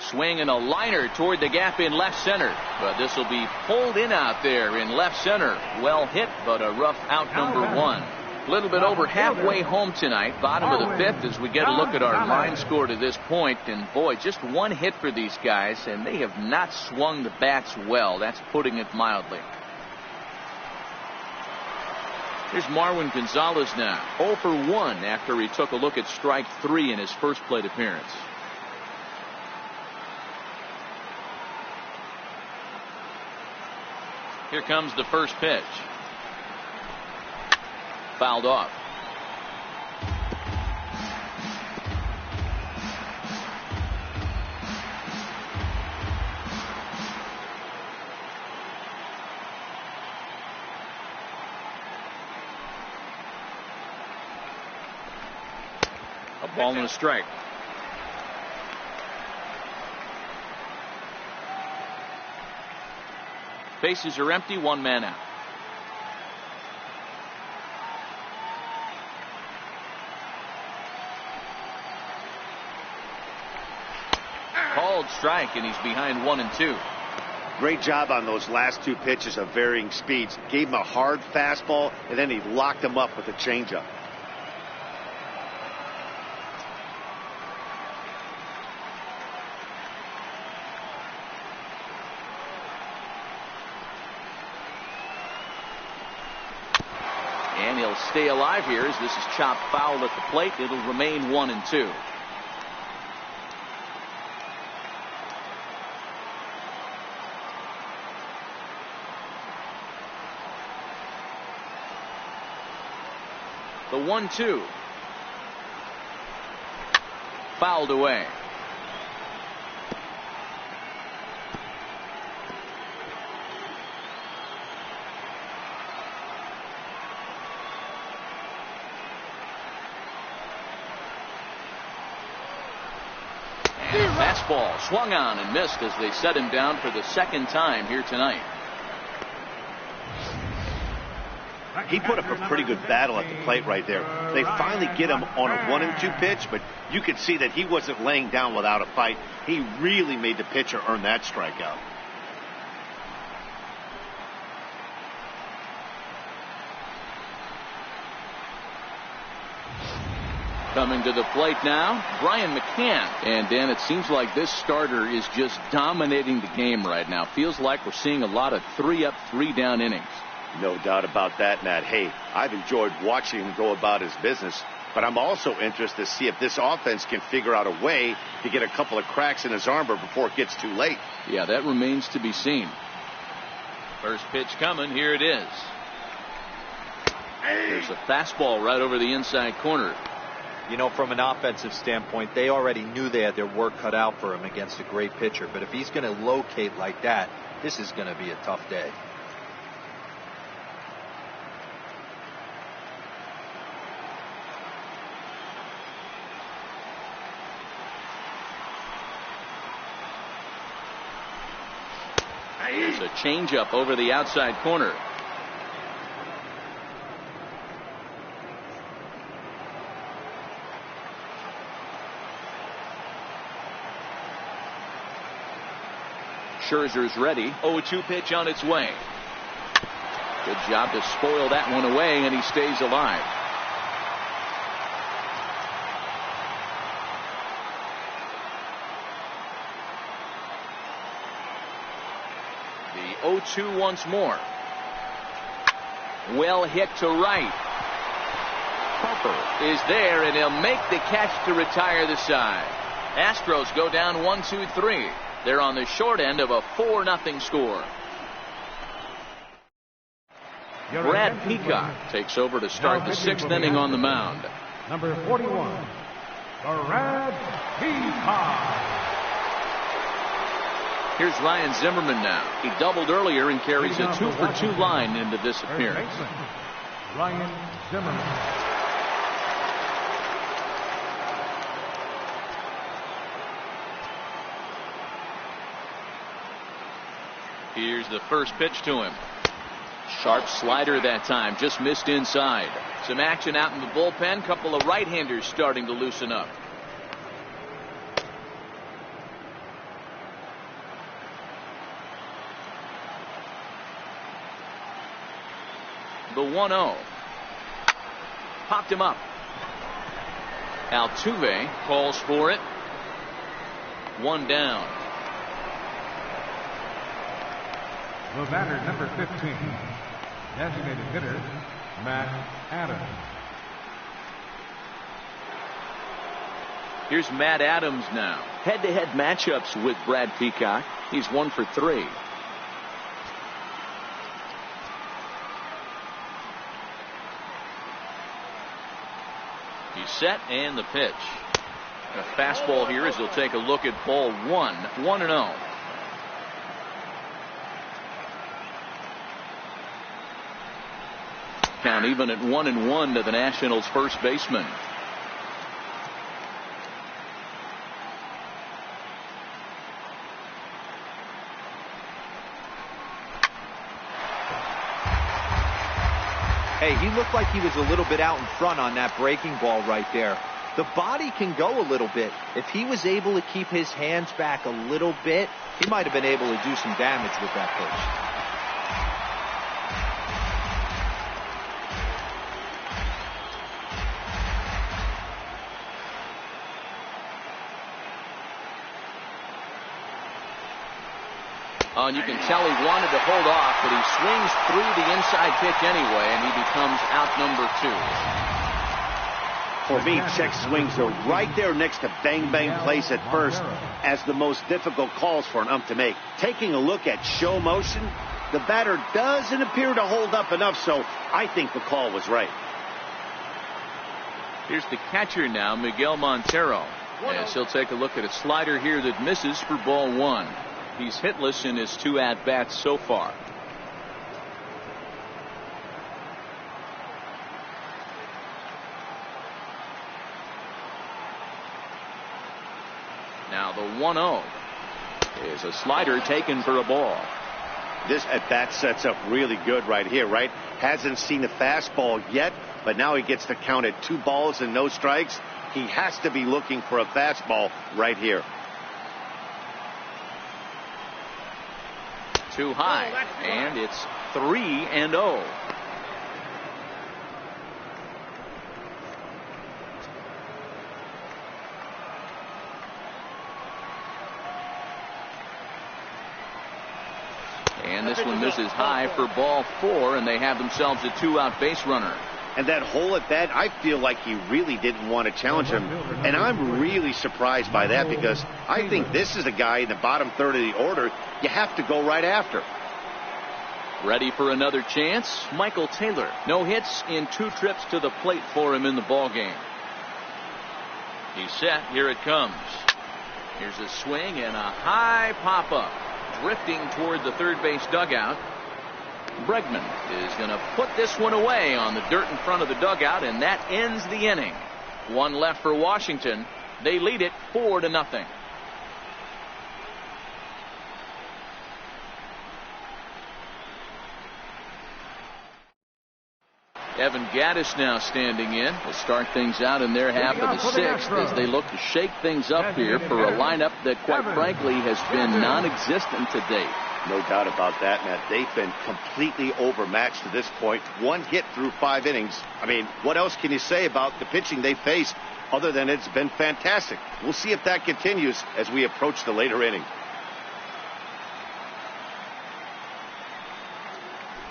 Swing and a liner toward the gap in left center. But this will be pulled in out there in left center. Well hit, but a rough out number one. A little bit over halfway home tonight. Bottom of the fifth as we get a look at our line score to this point. And boy, just one hit for these guys, and they have not swung the bats well. That's putting it mildly. Here's Marwin Gonzalez now, 0 for 1 after he took a look at strike 3 in his first plate appearance. Here comes the first pitch. Fouled off. A ball and a strike. Bases are empty, 1 man out. Called strike, and he's behind 1 and 2. Great job on those last 2 pitches of varying speeds. Gave him a hard fastball, and then he locked him up with a changeup. And he'll stay alive here as this is chopped foul at the plate. It'll remain 1 and 2. The 1-2. Fouled away. Fastball swung on and missed as they set him down for the second time here tonight. He put up a pretty good battle at the plate right there. They finally get him on a 1 and 2 pitch, but you could see that he wasn't laying down without a fight. He really made the pitcher earn that strikeout. Coming to the plate now, Brian McCann. And Dan, it seems like this starter is just dominating the game right now. Feels like we're seeing a lot of 3-up, 3-down innings. No doubt about that, Matt. Hey, I've enjoyed watching him go about his business, but I'm also interested to see if this offense can figure out a way to get a couple of cracks in his armor before it gets too late. Yeah, that remains to be seen. First pitch coming. Here it is. There's a fastball right over the inside corner. You know, from an offensive standpoint, they already knew they had their work cut out for him against a great pitcher. But if he's going to locate like that, this is going to be a tough day. There's a changeup over the outside corner. Scherzer's ready. 0-2 pitch on its way. Good job to spoil that one away, and he stays alive. The 0-2 once more. Well hit to right. Harper is there, and he'll make the catch to retire the side. Astros go down 1-2-3. They're on the short end of a 4-0 score. Brad Peacock takes over to start the 6th inning on the mound. Number 41, Brad Peacock. Here's Ryan Zimmerman now. He doubled earlier and carries a 2-for-2 line into this appearance. Ryan Zimmerman. Here's the first pitch to him. Sharp slider that time, just missed inside. Some action out in the bullpen. Couple of right-handers starting to loosen up. The 1-0. Popped him up. Altuve calls for it. 1 down. The batter, number 15, designated hitter, Matt Adams. Here's Matt Adams now. Head-to-head matchups with Brad Peacock. He's 1 for 3. He's set and the pitch. A fastball here as he'll take a look at ball 1. 1-0. Count even at 1-1 to the Nationals' first baseman. Hey, he looked like he was a little bit out in front on that breaking ball right there. The body can go a little bit. If he was able to keep his hands back a little bit, he might have been able to do some damage with that pitch. And you can tell he wanted to hold off, but he swings through the inside pitch anyway, and he becomes out number 2. For me, check swings are right there next to bang bang plays at first as the most difficult calls for an ump to make. Taking a look at show motion, the batter doesn't appear to hold up enough, so I think the call was right. Here's the catcher now, Miguel Montero, as he'll take a look at a slider here that misses for ball 1. He's hitless in his 2 at-bats so far. Now the 1-0 is a slider taken for a ball. This at-bat sets up really good right here, right? Hasn't seen a fastball yet, but now he gets to count at 2 balls and no strikes. He has to be looking for a fastball right here. Too high, and it's 3-0. And this one misses high for ball 4, and they have themselves a 2-out base runner. And that hole at bat, I feel like he really didn't want to challenge him. And I'm really surprised by that because I think this is a guy in the bottom third of the order you have to go right after. Ready for another chance? Michael Taylor. No hits in 2 trips to the plate for him in the ballgame. He's set. Here it comes. Here's a swing and a high pop-up. Drifting toward the third base dugout. Bregman is going to put this one away on the dirt in front of the dugout, and that ends the inning. 1 left for Washington. They lead it 4-0. Evan Gattis now standing in to start things out in their half of the 6th as they look to shake things up here for a lineup that, quite frankly, has been non-existent to date. No doubt about that, Matt. They've been completely overmatched to this point. 1 hit through 5 innings. I mean, what else can you say about the pitching they faced other than it's been fantastic? We'll see if that continues as we approach the later inning.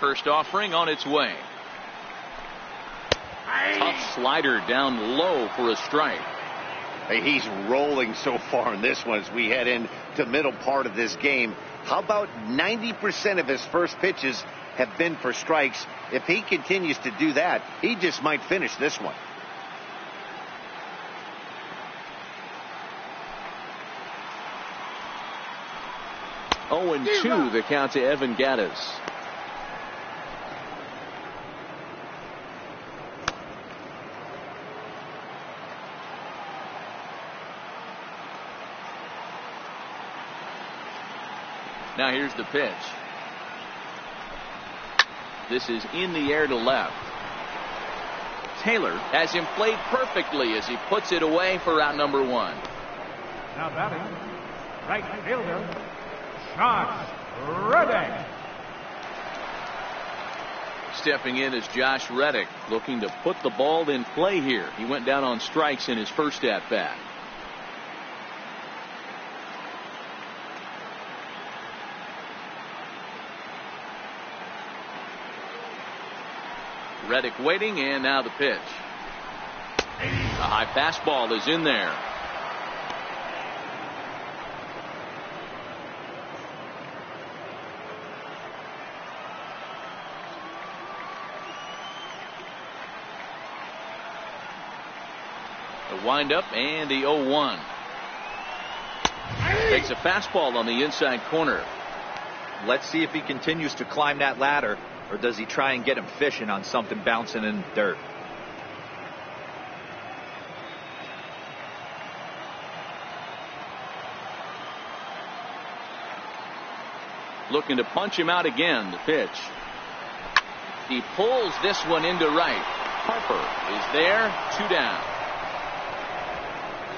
First offering on its way. Tough slider down low for a strike. Hey, he's rolling so far in this one as we head into the middle part of this game. How about 90% of his first pitches have been for strikes? If he continues to do that, he just might finish this one. Oh, and 2 the count to Evan Gattis. Now here's the pitch. This is in the air to left. Taylor has him played perfectly as he puts it away for out number 1. Now batting, right fielder, Josh Reddick. Stepping in is Josh Reddick, looking to put the ball in play here. He went down on strikes in his first at-bat. Reddick waiting, and now the pitch. A high fastball is in there. The windup and the 0-1. Takes a fastball on the inside corner. Let's see if he continues to climb that ladder, or does he try and get him fishing on something bouncing in the dirt. Looking to punch him out again. The pitch. He pulls this one into right. Harper is there. 2 down.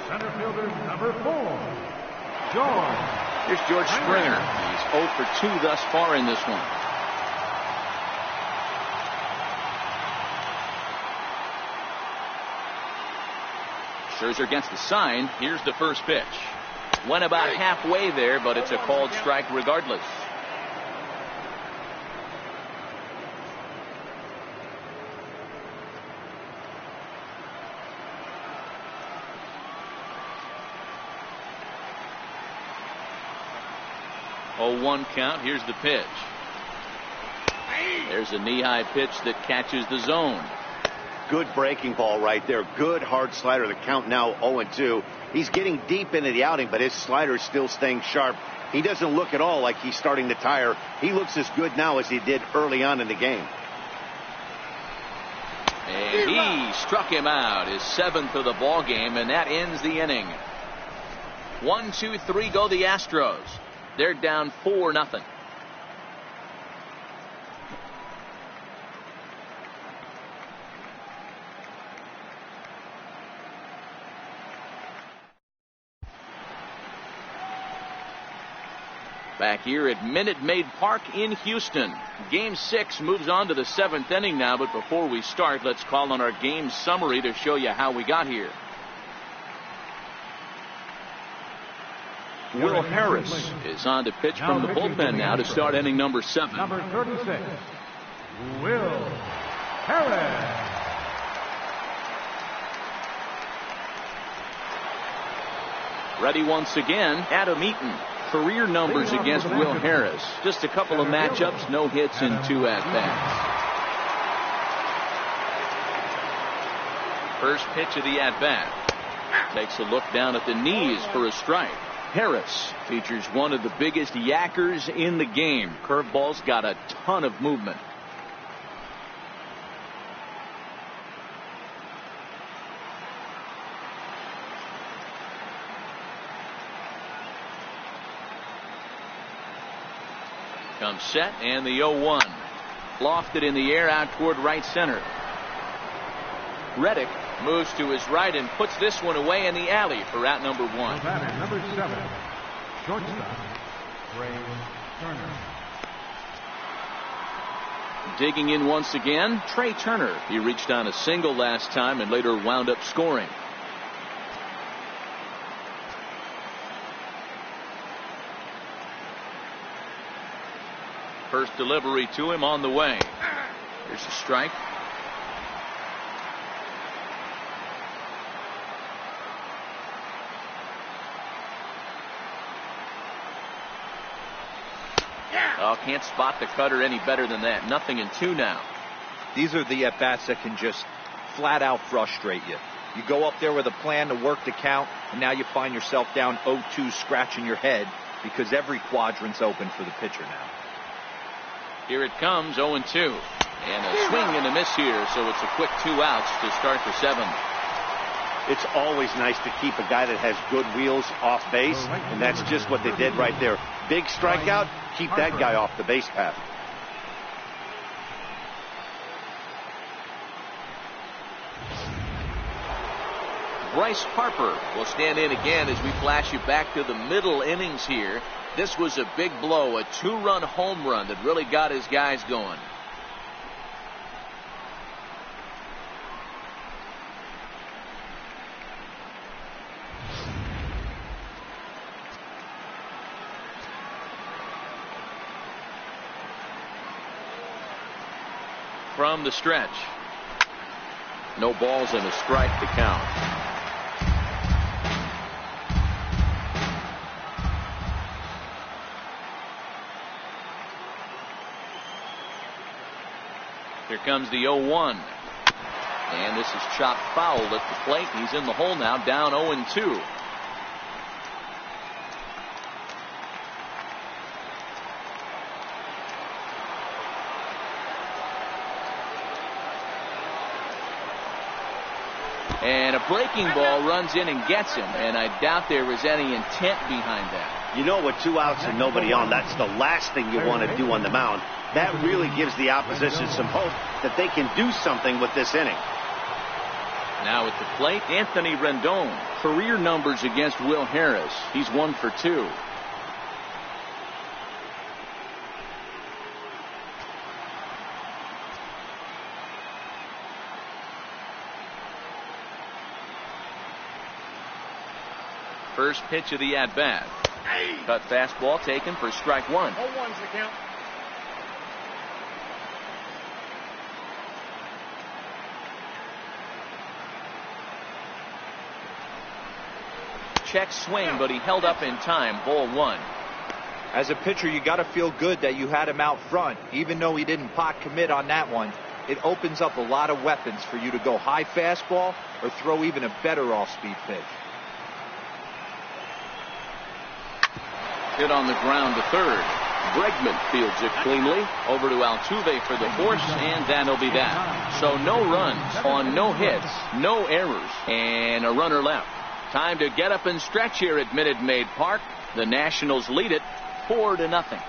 Center fielder number 4, George. Here's George Springer. He's 0 for 2 thus far in this one. Scherzer gets the sign. Here's the first pitch. Went about halfway there, but it's a called strike regardless. Oh, 1 count. Here's the pitch. There's a knee-high pitch that catches the zone. Good breaking ball right there. Good hard slider. The count now 0-2. He's getting deep into the outing, but his slider is still staying sharp. He doesn't look at all like he's starting to tire. He looks as good now as he did early on in the game. And he struck him out. His 7th of the ball game, and that ends the inning. 1, 2, 3 go the Astros. They're down 4-0. Back here at Minute Maid Park in Houston. Game 6 moves on to the 7th inning now, but before we start, let's call on our game summary to show you how we got here. Will Harris is on to pitch from the bullpen now to start inning number 7. Number 36, Will Harris. Ready once again, Adam Eaton. Career numbers against Will Harris. Just a couple of matchups, no hits and 2 at-bats. First pitch of the at-bat. Takes a look down at the knees for a strike. Harris features one of the biggest yackers in the game. Curveball's got a ton of movement. Comes set, and the 0-1. Lofted in the air out toward right center. Reddick moves to his right and puts this one away in the alley for out number 1. Batter number 7, shortstop, Trey Turner. Digging in once again, Trey Turner. He reached on a single last time and later wound up scoring. First delivery to him on the way. Here's a strike. Oh, can't spot the cutter any better than that. 0-2 now. These are the at-bats that can just flat out frustrate you. You go up there with a plan to work the count, and now you find yourself down 0-2 scratching your head because every quadrant's open for the pitcher now. Here it comes, 0-2. And a swing and a miss here, so it's a quick 2 outs to start the 7th. It's always nice to keep a guy that has good wheels off base, and that's just what they did right there. Big strikeout, keep that guy off the base path. Bryce Harper will stand in again as we flash you back to the middle innings here. This was a big blow, a 2-run home run that really got his guys going. From the stretch, No balls and a strike to count. Here comes the 0-1. And this is chopped foul at the plate. He's in the hole now, down 0-2. And a breaking ball runs in and gets him, and I doubt there was any intent behind that. You know, with 2 outs and nobody on, that's the last thing you want to do on the mound. That really gives the opposition some hope that they can do something with this inning. Now at the plate, Anthony Rendon. Career numbers against Will Harris. He's 1 for 2. First pitch of the at-bat. Cut fastball taken for strike 1. 0-1's the count. Check swing, but he held up in time. Ball 1. As a pitcher, you got to feel good that you had him out front, even though he didn't pot commit on that one. It opens up a lot of weapons for you to go high fastball or throw even a better off-speed pitch. Hit on the ground to third. Bregman fields it cleanly. Over to Altuve for the force, and that'll be that. So no runs on no hits, no errors, and a runner left. Time to get up and stretch here at Minute Maid Park. The Nationals lead it 4-0.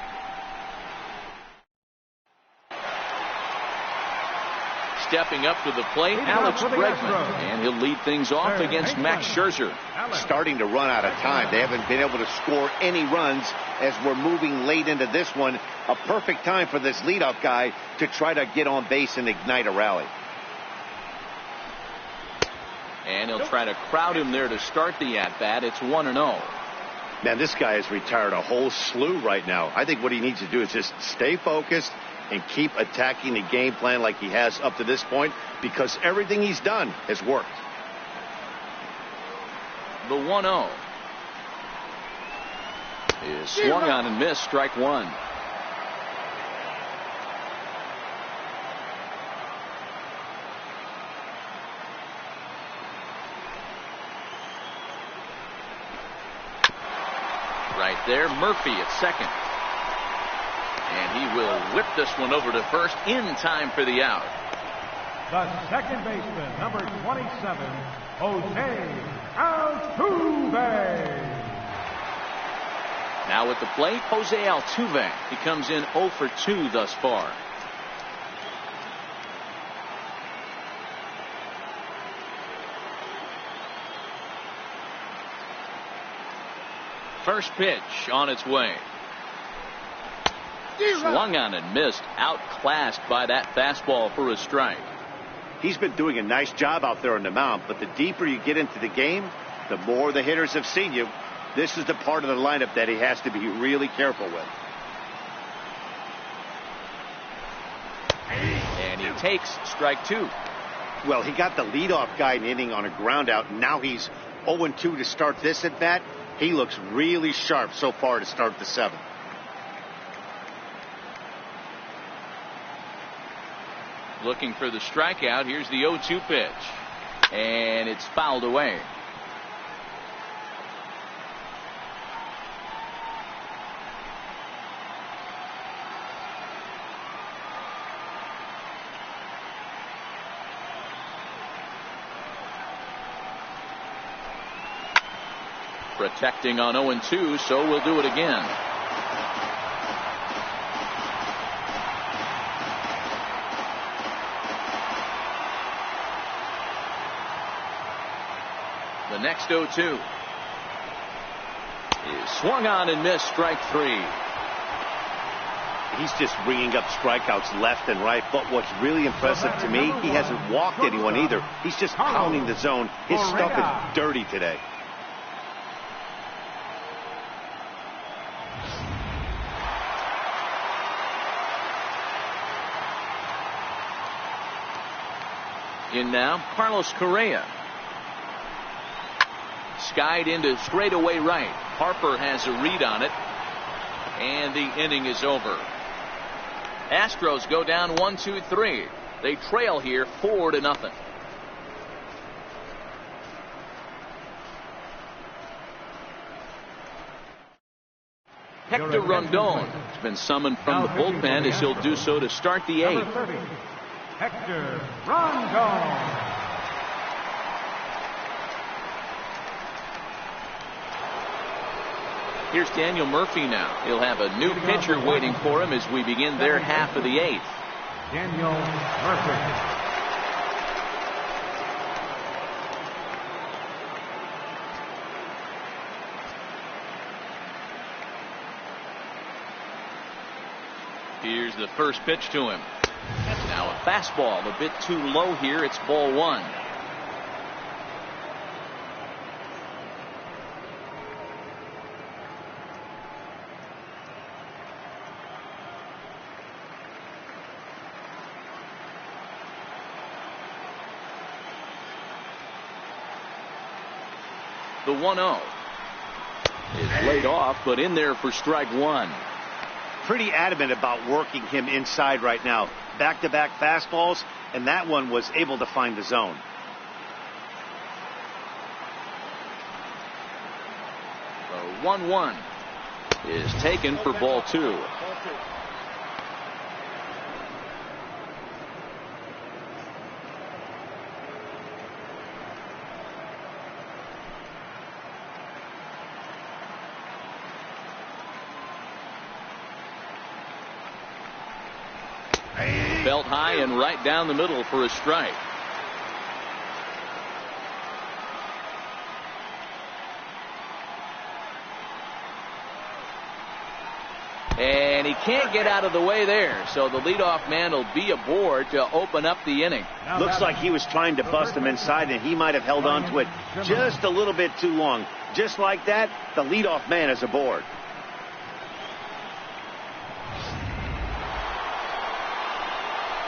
Stepping up to the plate, Alex Bregman, and he'll lead things off against Max Scherzer. Starting to run out of time. They haven't been able to score any runs as we're moving late into this one. A perfect time for this leadoff guy to try to get on base and ignite a rally. And he'll try to crowd him there to start the at-bat. It's 1-0. Man, this guy has retired a whole slew right now. I think what he needs to do is just stay focused and keep attacking the game plan like he has up to this point, because everything he's done has worked. The 1-0 is swung on and missed. Strike 1. Right there, Murphy at second. And he will whip this one over to first in time for the out. The second baseman, number 27, Jose Altuve. Now at the plate, Jose Altuve. He comes in 0 for 2 thus far. First pitch on its way. Swung on and missed. Outclassed by that fastball for a strike. He's been doing a nice job out there on the mound, but the deeper you get into the game, the more the hitters have seen you. This is the part of the lineup that he has to be really careful with. And he takes strike 2. Well, he got the leadoff guy in the inning on a ground out, and now he's 0-2 to start this at bat. He looks really sharp so far to start the 7th. Looking for the strikeout. Here's the 0-2 pitch. And it's fouled away. Protecting on 0-2, so we'll do it again. The next 0-2 is swung on and missed. Strike 3. He's just ringing up strikeouts left and right. But what's really impressive to me, he hasn't walked anyone either. He's just pounding the zone. His stuff is dirty today. In now, Carlos Correa. Skied into straightaway right. Harper has a read on it. And the inning is over. Astros go down 1-2-3. They trail here 4-0. Hector Rondon has been summoned from the bullpen as he'll do so to start the eighth. Hector Rondon. Here's Daniel Murphy now. He'll have a new pitcher waiting for him as we begin their half of the eighth. Daniel Murphy. Here's the first pitch to him. Now a fastball a bit too low here. It's ball one. The 1-0 is laid off, but in there for strike one. Pretty adamant about working him inside right now. Back-to-back fastballs, and that one was able to find the zone. The 1-1 is taken for ball two. Belt high and right down the middle for a strike. And he can't get out of the way there, so the leadoff man will be aboard to open up the inning. Looks like he was trying to bust him inside, and he might have held on to it just a little bit too long. Just like that, the leadoff man is aboard.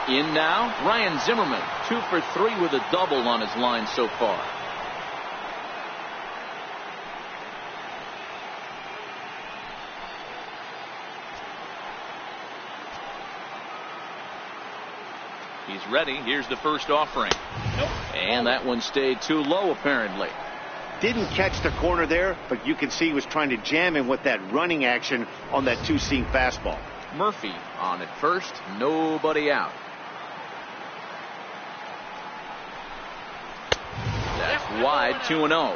In now, Ryan Zimmerman, 2 for 3 with a double on his line so far. He's ready. Here's the first offering. And that one stayed too low, apparently. Didn't catch the corner there, but you can see he was trying to jam him with that running action on that two-seam fastball. Murphy on at first, nobody out. That's wide, 2-0.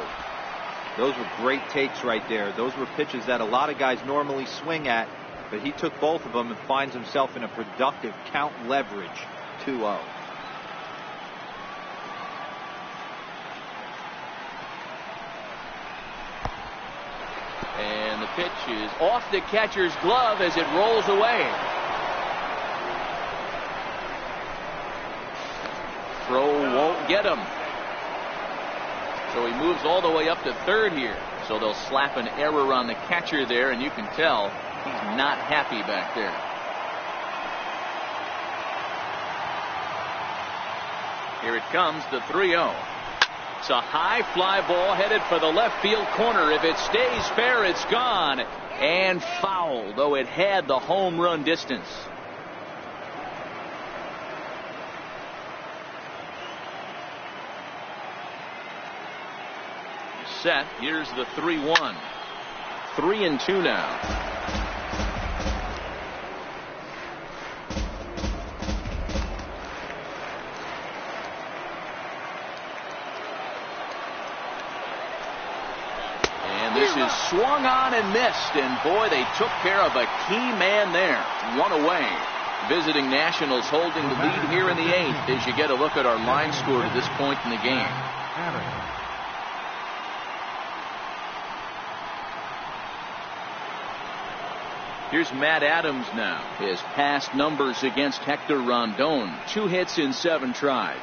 Those were great takes right there. Those were pitches that a lot of guys normally swing at, but he took both of them and finds himself in a productive count leverage. 2-0. And the pitch is off the catcher's glove as it rolls away. Throw won't get him. So he moves all the way up to third here. So they'll slap an error on the catcher there, and you can tell he's not happy back there. Here it comes, the 3-0. It's a high fly ball headed for the left field corner. If it stays fair, it's gone. And foul, though it had the home run distance. Set. Here's the 3-1. 3-2 now. This is swung on and missed, and boy, they took care of a key man there. One away. Visiting Nationals holding the lead here in the eighth as you get a look at our line score to this point in the game. Here's Matt Adams now. His past numbers against Hector Rondon. 2 hits in 7 tries.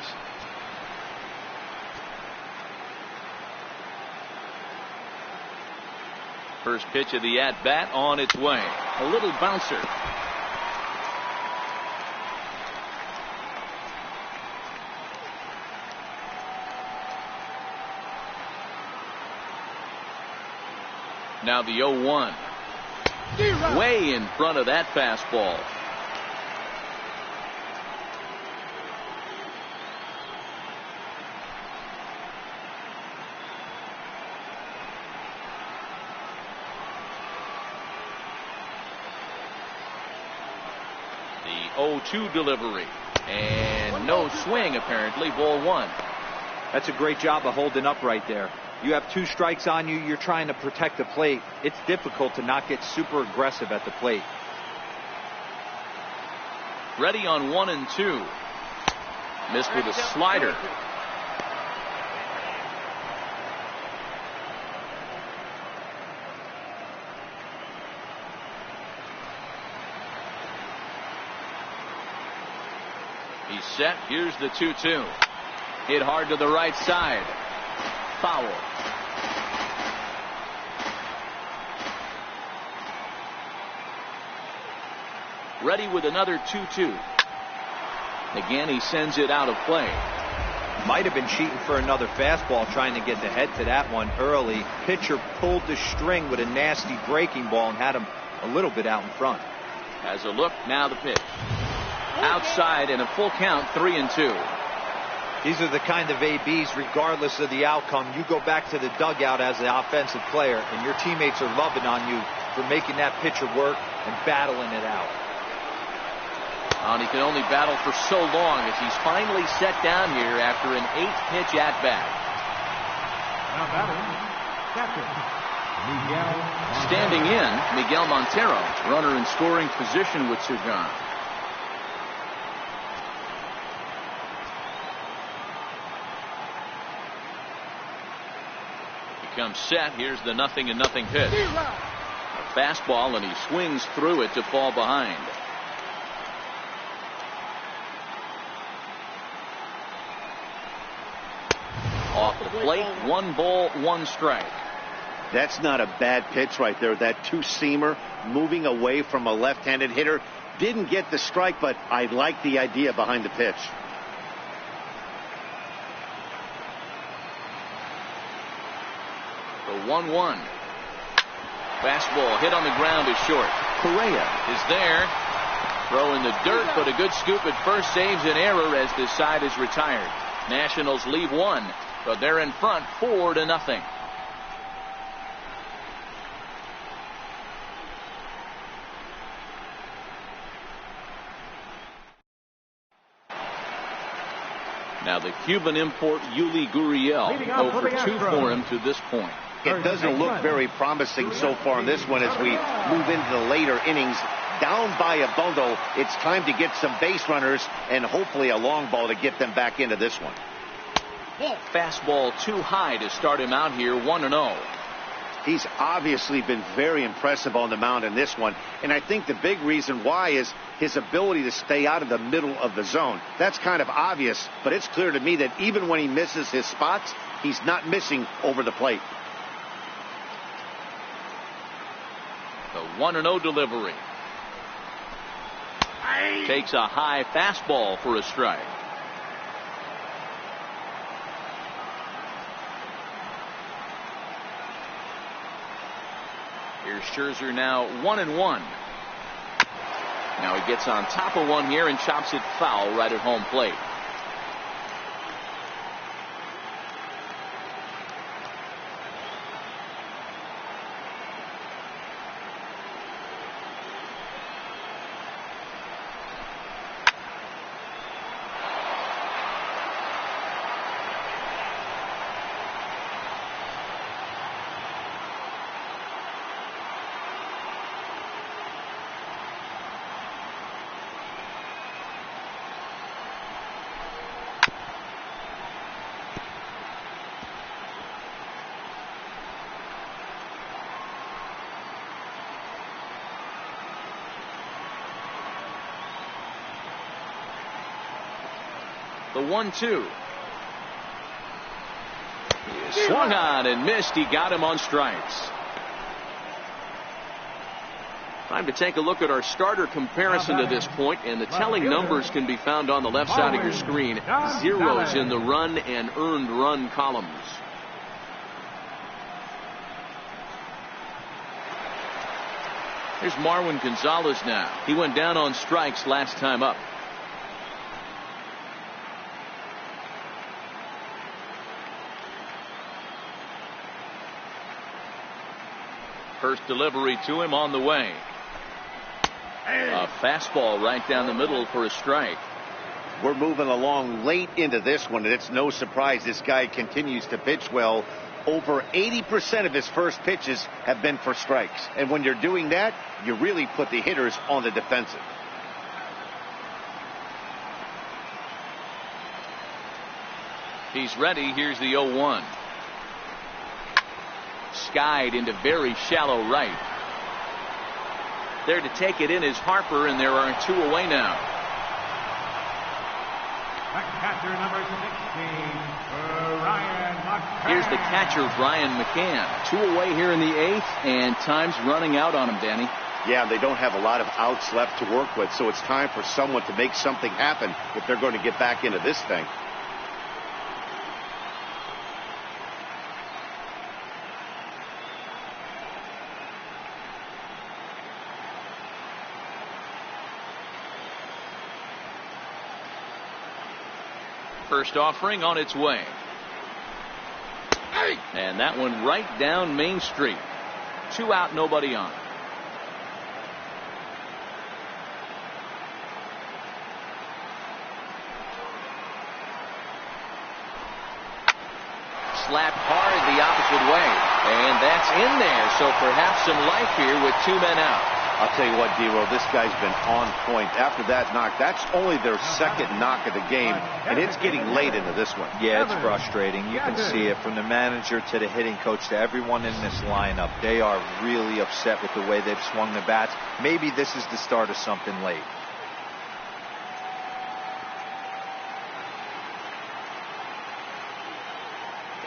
First pitch of the at-bat on its way. A little bouncer. Now the 0-1. Way in front of that fastball. The 0-2 delivery. And no swing, apparently. Ball 1. That's a great job of holding up right there. You have 2 strikes on you. You're trying to protect the plate. It's difficult to not get super aggressive at the plate. Ready on 1 and 2. Missed with a slider. He's set. Here's the 2-2. Hit hard to the right side. Foul. Ready with another 2-2. Again, he sends it out of play. Might have been cheating for another fastball, trying to get the head to that one early. Pitcher pulled the string with a nasty breaking ball and had him a little bit out in front. Has a look. Now the pitch. Outside and a full count. 3-2. These are the kind of ABs, regardless of the outcome. You go back to the dugout as the offensive player, and your teammates are loving on you for making that pitcher work and battling it out. And he can only battle for so long as he's finally set down here after an 8th pitch at bat. Now batting, catcher, Miguel Montero. Standing in, Miguel Montero, runner in scoring position with Sugan. Comes set. Here's the 0-0 pitch. A fastball, and he swings through it to fall behind. Off the plate, 1 ball, 1 strike. That's not a bad pitch right there. That 2-seamer moving away from a left-handed hitter. Didn't get the strike, but I like the idea behind the pitch. The 1-1. Fastball hit on the ground is short. Correa is there. Throw in the dirt, but a good scoop at first saves an error as this side is retired. Nationals leave 1, but they're in front 4-0. Now the Cuban import Yuli Gurriel, 0 for 2 for him to this point. It doesn't look very promising so far in this one as we move into the later innings. Down by a bundle, it's time to get some base runners and hopefully a long ball to get them back into this one. Fastball too high to start him out here, 1-0. He's obviously been very impressive on the mound in this one, and I think the big reason why is his ability to stay out of the middle of the zone. That's kind of obvious, but it's clear to me that even when he misses his spots, he's not missing over the plate. The 1-0 delivery. Takes a high fastball for a strike. Here's Scherzer now 1-1. Now he gets on top of one here and chops it foul right at home plate. The 1-2. He swung on and missed. He got him on strikes. Time to take a look at our starter comparison to this point, and the telling numbers can be found on the left side of your screen. Zeros in the run and earned run columns. Here's Marwin Gonzalez now. He went down on strikes last time up. First delivery to him on the way. A fastball right down the middle for a strike. We're moving along late into this one, and it's no surprise this guy continues to pitch well. Over 80% of his first pitches have been for strikes. And when you're doing that, you really put the hitters on the defensive. He's ready. Here's the 0-1. Skied into very shallow right. There to take it in is Harper, and there are 2 away now. Catcher number 16, Ryan McCann. Here's the catcher, Brian McCann. 2 away here in the 8th, and time's running out on him, Danny. Yeah, they don't have a lot of outs left to work with, so it's time for someone to make something happen if they're going to get back into this thing. First offering on its way. And that one right down Main Street. 2 out, nobody on. Slapped hard the opposite way. And that's in there. So perhaps some life here with 2 men out. I'll tell you what, D-Roll, this guy's been on point. After that knock, that's only their second knock of the game, and it's getting late into this one. Yeah, it's frustrating. You can see it from the manager to the hitting coach to everyone in this lineup. They are really upset with the way they've swung the bats. Maybe this is the start of something late.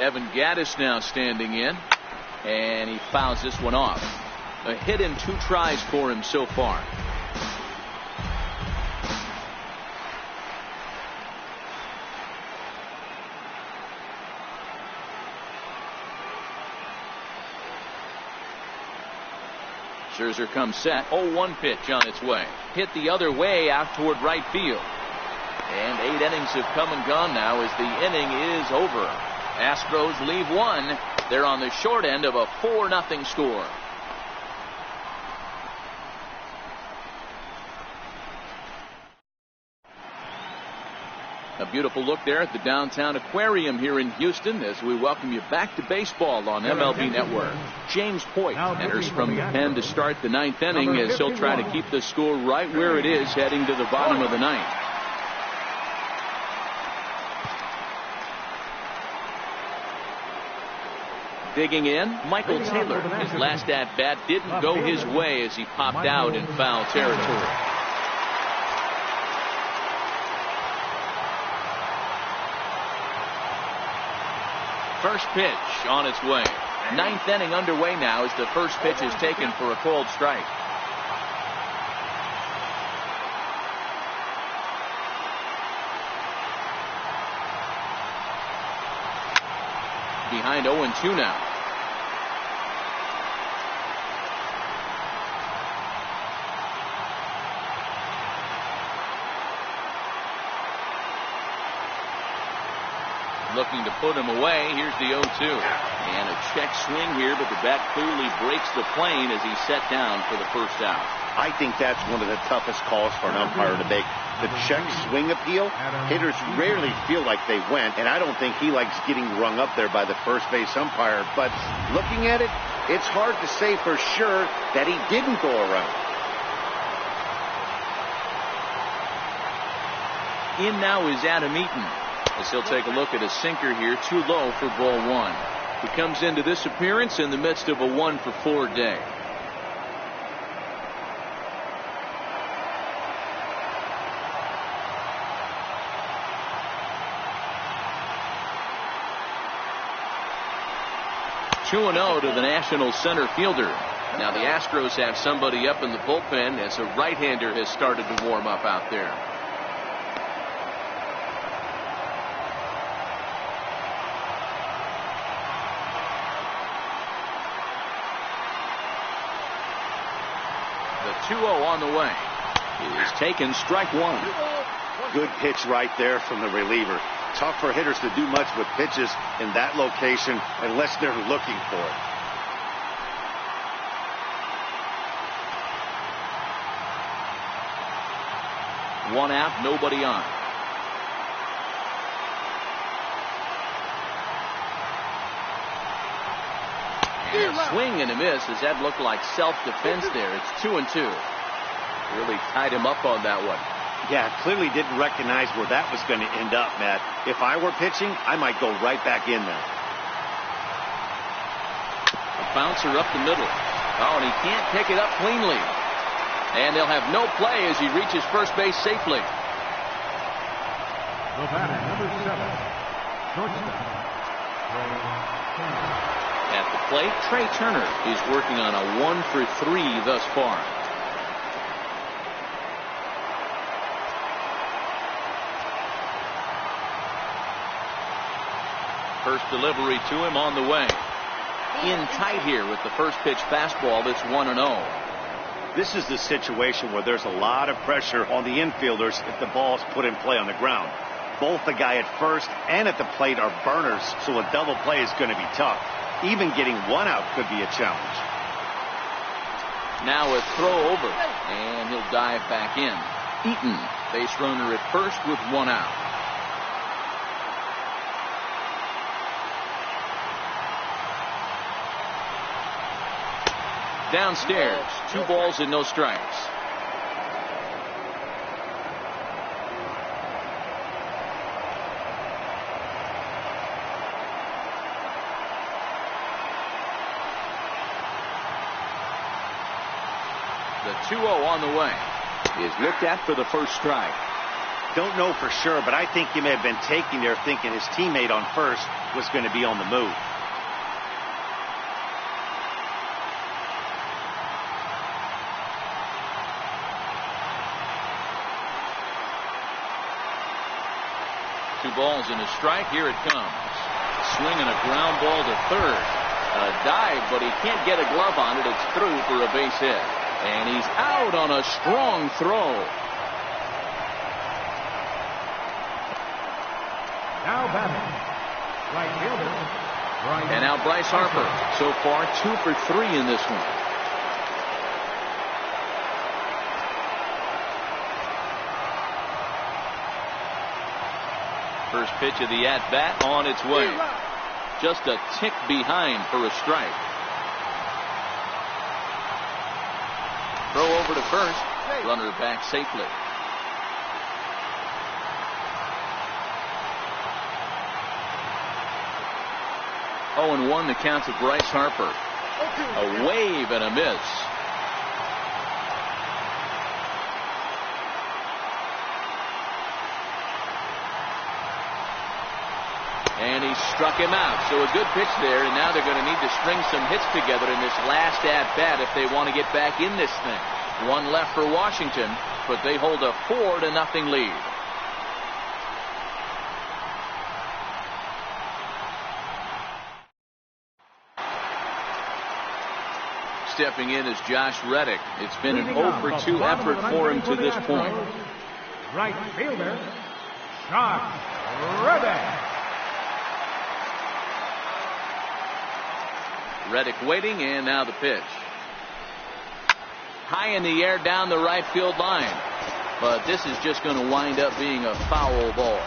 Evan Gaddis now standing in, and he fouls this one off. A hit in 2 tries for him so far. Scherzer comes set. 0-1 pitch on its way. Hit the other way out toward right field. And 8 innings have come and gone now as the inning is over. Astros leave 1. They're on the short end of a 4-0 score. A beautiful look there at the downtown aquarium here in Houston as we welcome you back to baseball on MLB Network. James Hoyt enters from the pen to start the 9th inning as he'll try to keep the score right where it is heading to the bottom of the 9th. Digging in, Michael Taylor. His last at-bat didn't go his way as he popped out in foul territory. First pitch on its way. 9th inning underway now as the first pitch is taken for a called strike. Behind 0-2 now. Looking to put him away. Here's the 0-2. And a check swing here, but the bat clearly breaks the plane as he's set down for the first out. I think that's one of the toughest calls for an umpire to make. The check swing appeal, hitters rarely feel like they went, and I don't think he likes getting rung up there by the first base umpire. But looking at it, it's hard to say for sure that he didn't go around. In now is Adam Eaton, as he'll take a look at a sinker here, too low for ball 1. He comes into this appearance in the midst of a 1-for-4 day. Two 2-0 to the National center fielder. Now the Astros have somebody up in the bullpen as a right-hander has started to warm up out there. The 2-0 on the way. It is taken, strike one. Good pitch right there from the reliever. Tough for hitters to do much with pitches in that location unless they're looking for it. One out, nobody on. And a swing and a miss as that looked like self-defense there. It's 2-2. Really tied him up on that one. Yeah, clearly didn't recognize where that was going to end up, Matt. If I were pitching, I might go right back in there. A bouncer up the middle. Oh, and he can't pick it up cleanly. And they'll have no play as he reaches first base safely. The batter, number 7, shortstop, Trey Turner. At the plate, Trey Turner is working on a 1-for-3 thus far. First delivery to him on the way. In tight here with the first pitch fastball that's 1-0. This is the situation where there's a lot of pressure on the infielders if the ball's put in play on the ground. Both the guy at first and at the plate are burners, so a double play is going to be tough. Even getting one out could be a challenge. Now a throw over, and he'll dive back in. Eaton, base runner at first with one out. Downstairs, 2 balls and no strikes. The 2-0 on the way is looked at for the first strike. Don't know for sure, but I think he may have been taking there thinking his teammate on first was going to be on the move. Two balls and a strike. Here it comes. Swing and a ground ball to third. A dive, but he can't get a glove on it. It's through for a base hit. And he's out on a strong throw. Now batting, right fielder, Bryce. And now Bryce Harper. So far 2 for 3 in this one. First pitch of the at-bat on its way. Just a tick behind for a strike. Throw over to first. Runner back safely. Oh, and 1 the count to Bryce Harper. A wave and a miss. And he struck him out. So a good pitch there, and now they're going to need to string some hits together in this last at-bat if they want to get back in this thing. 1 left for Washington, but they hold a 4-0 lead. Stepping in is Josh Reddick. It's been an 0-for-2 effort for him to this point. Right fielder, Josh Reddick. Reddick waiting, and now the pitch. High in the air down the right field line. But this is just going to wind up being a foul ball.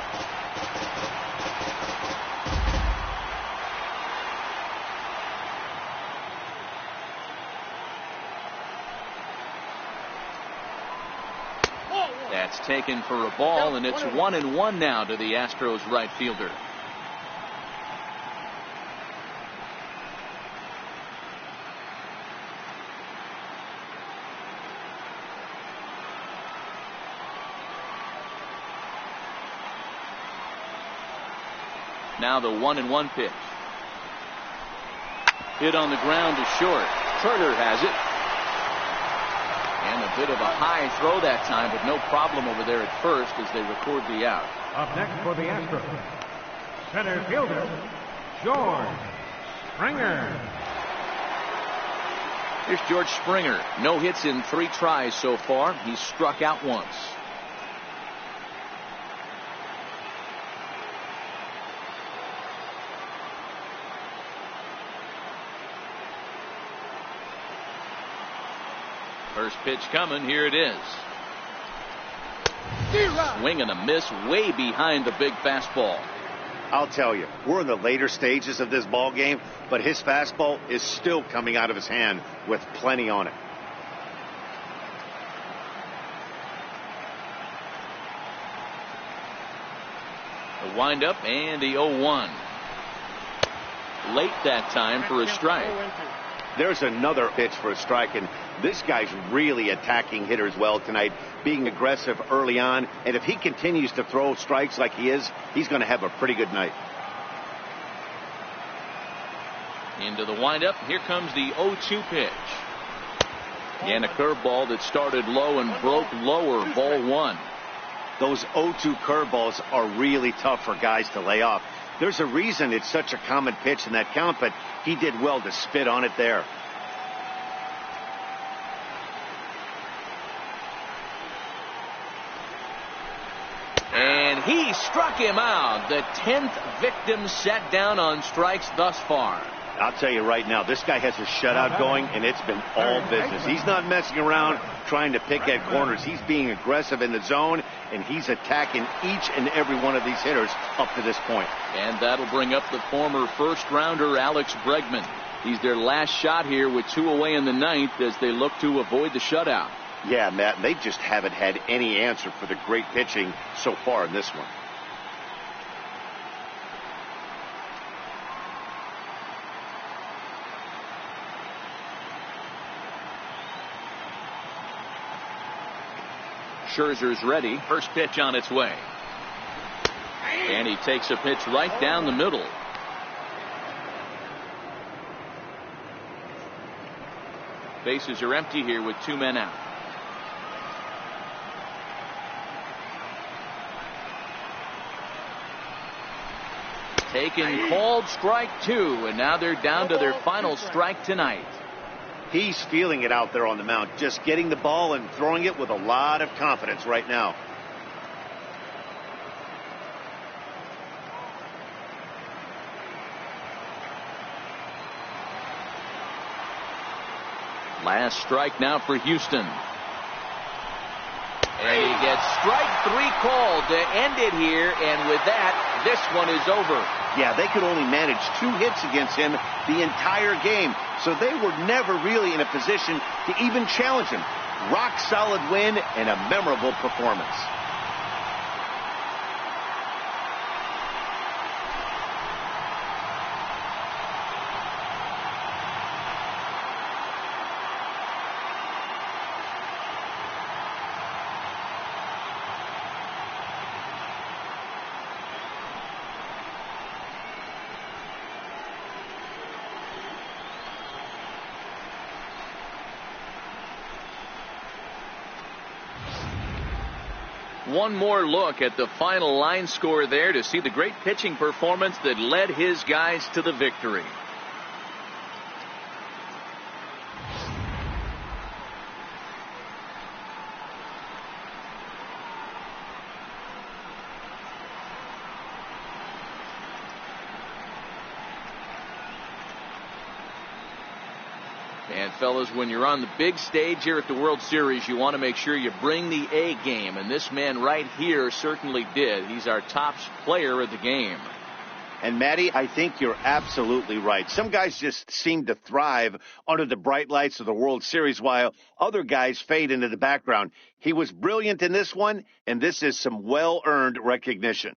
That's taken for a ball, and it's 1-1 now to the Astros right fielder. Now the 1-1 pitch. Hit on the ground to short. Turner has it. And a bit of a high throw that time, but no problem over there at first as they record the out. Up next for the Astros, center fielder, George Springer. Here's George Springer. No hits in 3 tries so far. He's struck out once. First pitch coming. Here it is. Swing and a miss way behind the big fastball. I'll tell you, we're in the later stages of this ball game, but his fastball is still coming out of his hand with plenty on it. The windup and the 0-1. Late that time for a strike. There's another pitch for a strike, and this guy's really attacking hitters well tonight, being aggressive early on, and if he continues to throw strikes like he is, he's going to have a pretty good night. Into the windup. Here comes the 0-2 pitch. And a curveball that started low and broke lower. Ball 1. Those 0-2 curveballs are really tough for guys to lay off. There's a reason it's such a common pitch in that count, but he did well to spit on it there. And he struck him out. The 10th victim set down on strikes thus far. I'll tell you right now, this guy has a shutout going, and it's been all business. He's not messing around trying to pick at corners. He's being aggressive in the zone, and he's attacking each and every one of these hitters up to this point. And that'll bring up the former first-rounder Alex Bregman. He's their last shot here with 2 away in the 9th as they look to avoid the shutout. Yeah, Matt, they just haven't had any answer for the great pitching so far in this one. Scherzer's ready. First pitch on its way. And he takes a pitch right down the middle. Bases are empty here with 2 men out. Taken, called, strike 2, and now they're down to their final strike tonight. He's feeling it out there on the mound, just getting the ball and throwing it with a lot of confidence right now. Last strike now for Houston. And he gets strike 3 called to end it here, and with that, this one is over. Yeah, they could only manage 2 hits against him the entire game, so they were never really in a position to even challenge him. Rock solid win and a memorable performance. One more look at the final line score there to see the great pitching performance that led his guys to the victory. And fellas, when you're on the big stage here at the World Series, you want to make sure you bring the A game, and this man right here certainly did. He's our top player of the game. And Matty, I think you're absolutely right. Some guys just seem to thrive under the bright lights of the World Series, while other guys fade into the background. He was brilliant in this one, and this is some well-earned recognition.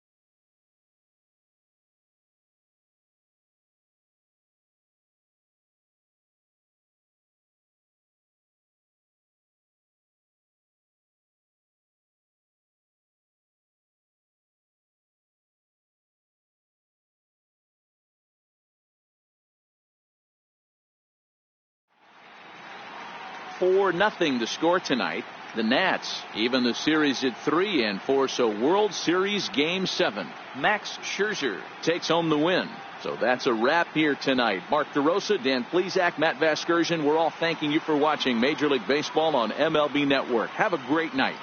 Four nothing to score tonight. The Nats even the series at 3-4, so World Series Game 7. Max Scherzer takes home the win. So that's a wrap here tonight. Mark DeRosa, Dan Plesac, Matt Vasgersian, we're all thanking you for watching Major League Baseball on MLB Network. Have a great night.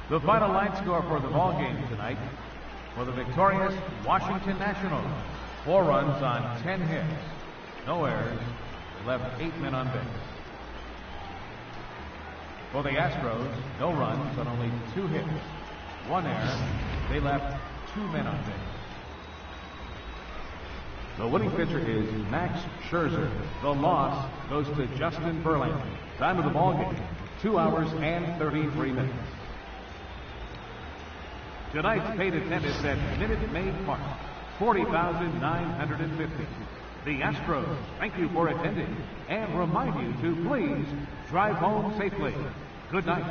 The final line score for the ball game tonight: for the victorious Washington Nationals, 4 runs on 10 hits, no errors, left 8 men on base. For the Astros, no runs on only 2 hits, 1 error, they left 2 men on base. The winning pitcher is Max Scherzer. The loss goes to Justin Verlander. Time of the ball game, 2 hours and 33 minutes. Tonight's paid attendance at Minute Maid Park, 40,950. The Astros thank you for attending and remind you to please drive home safely. Good night.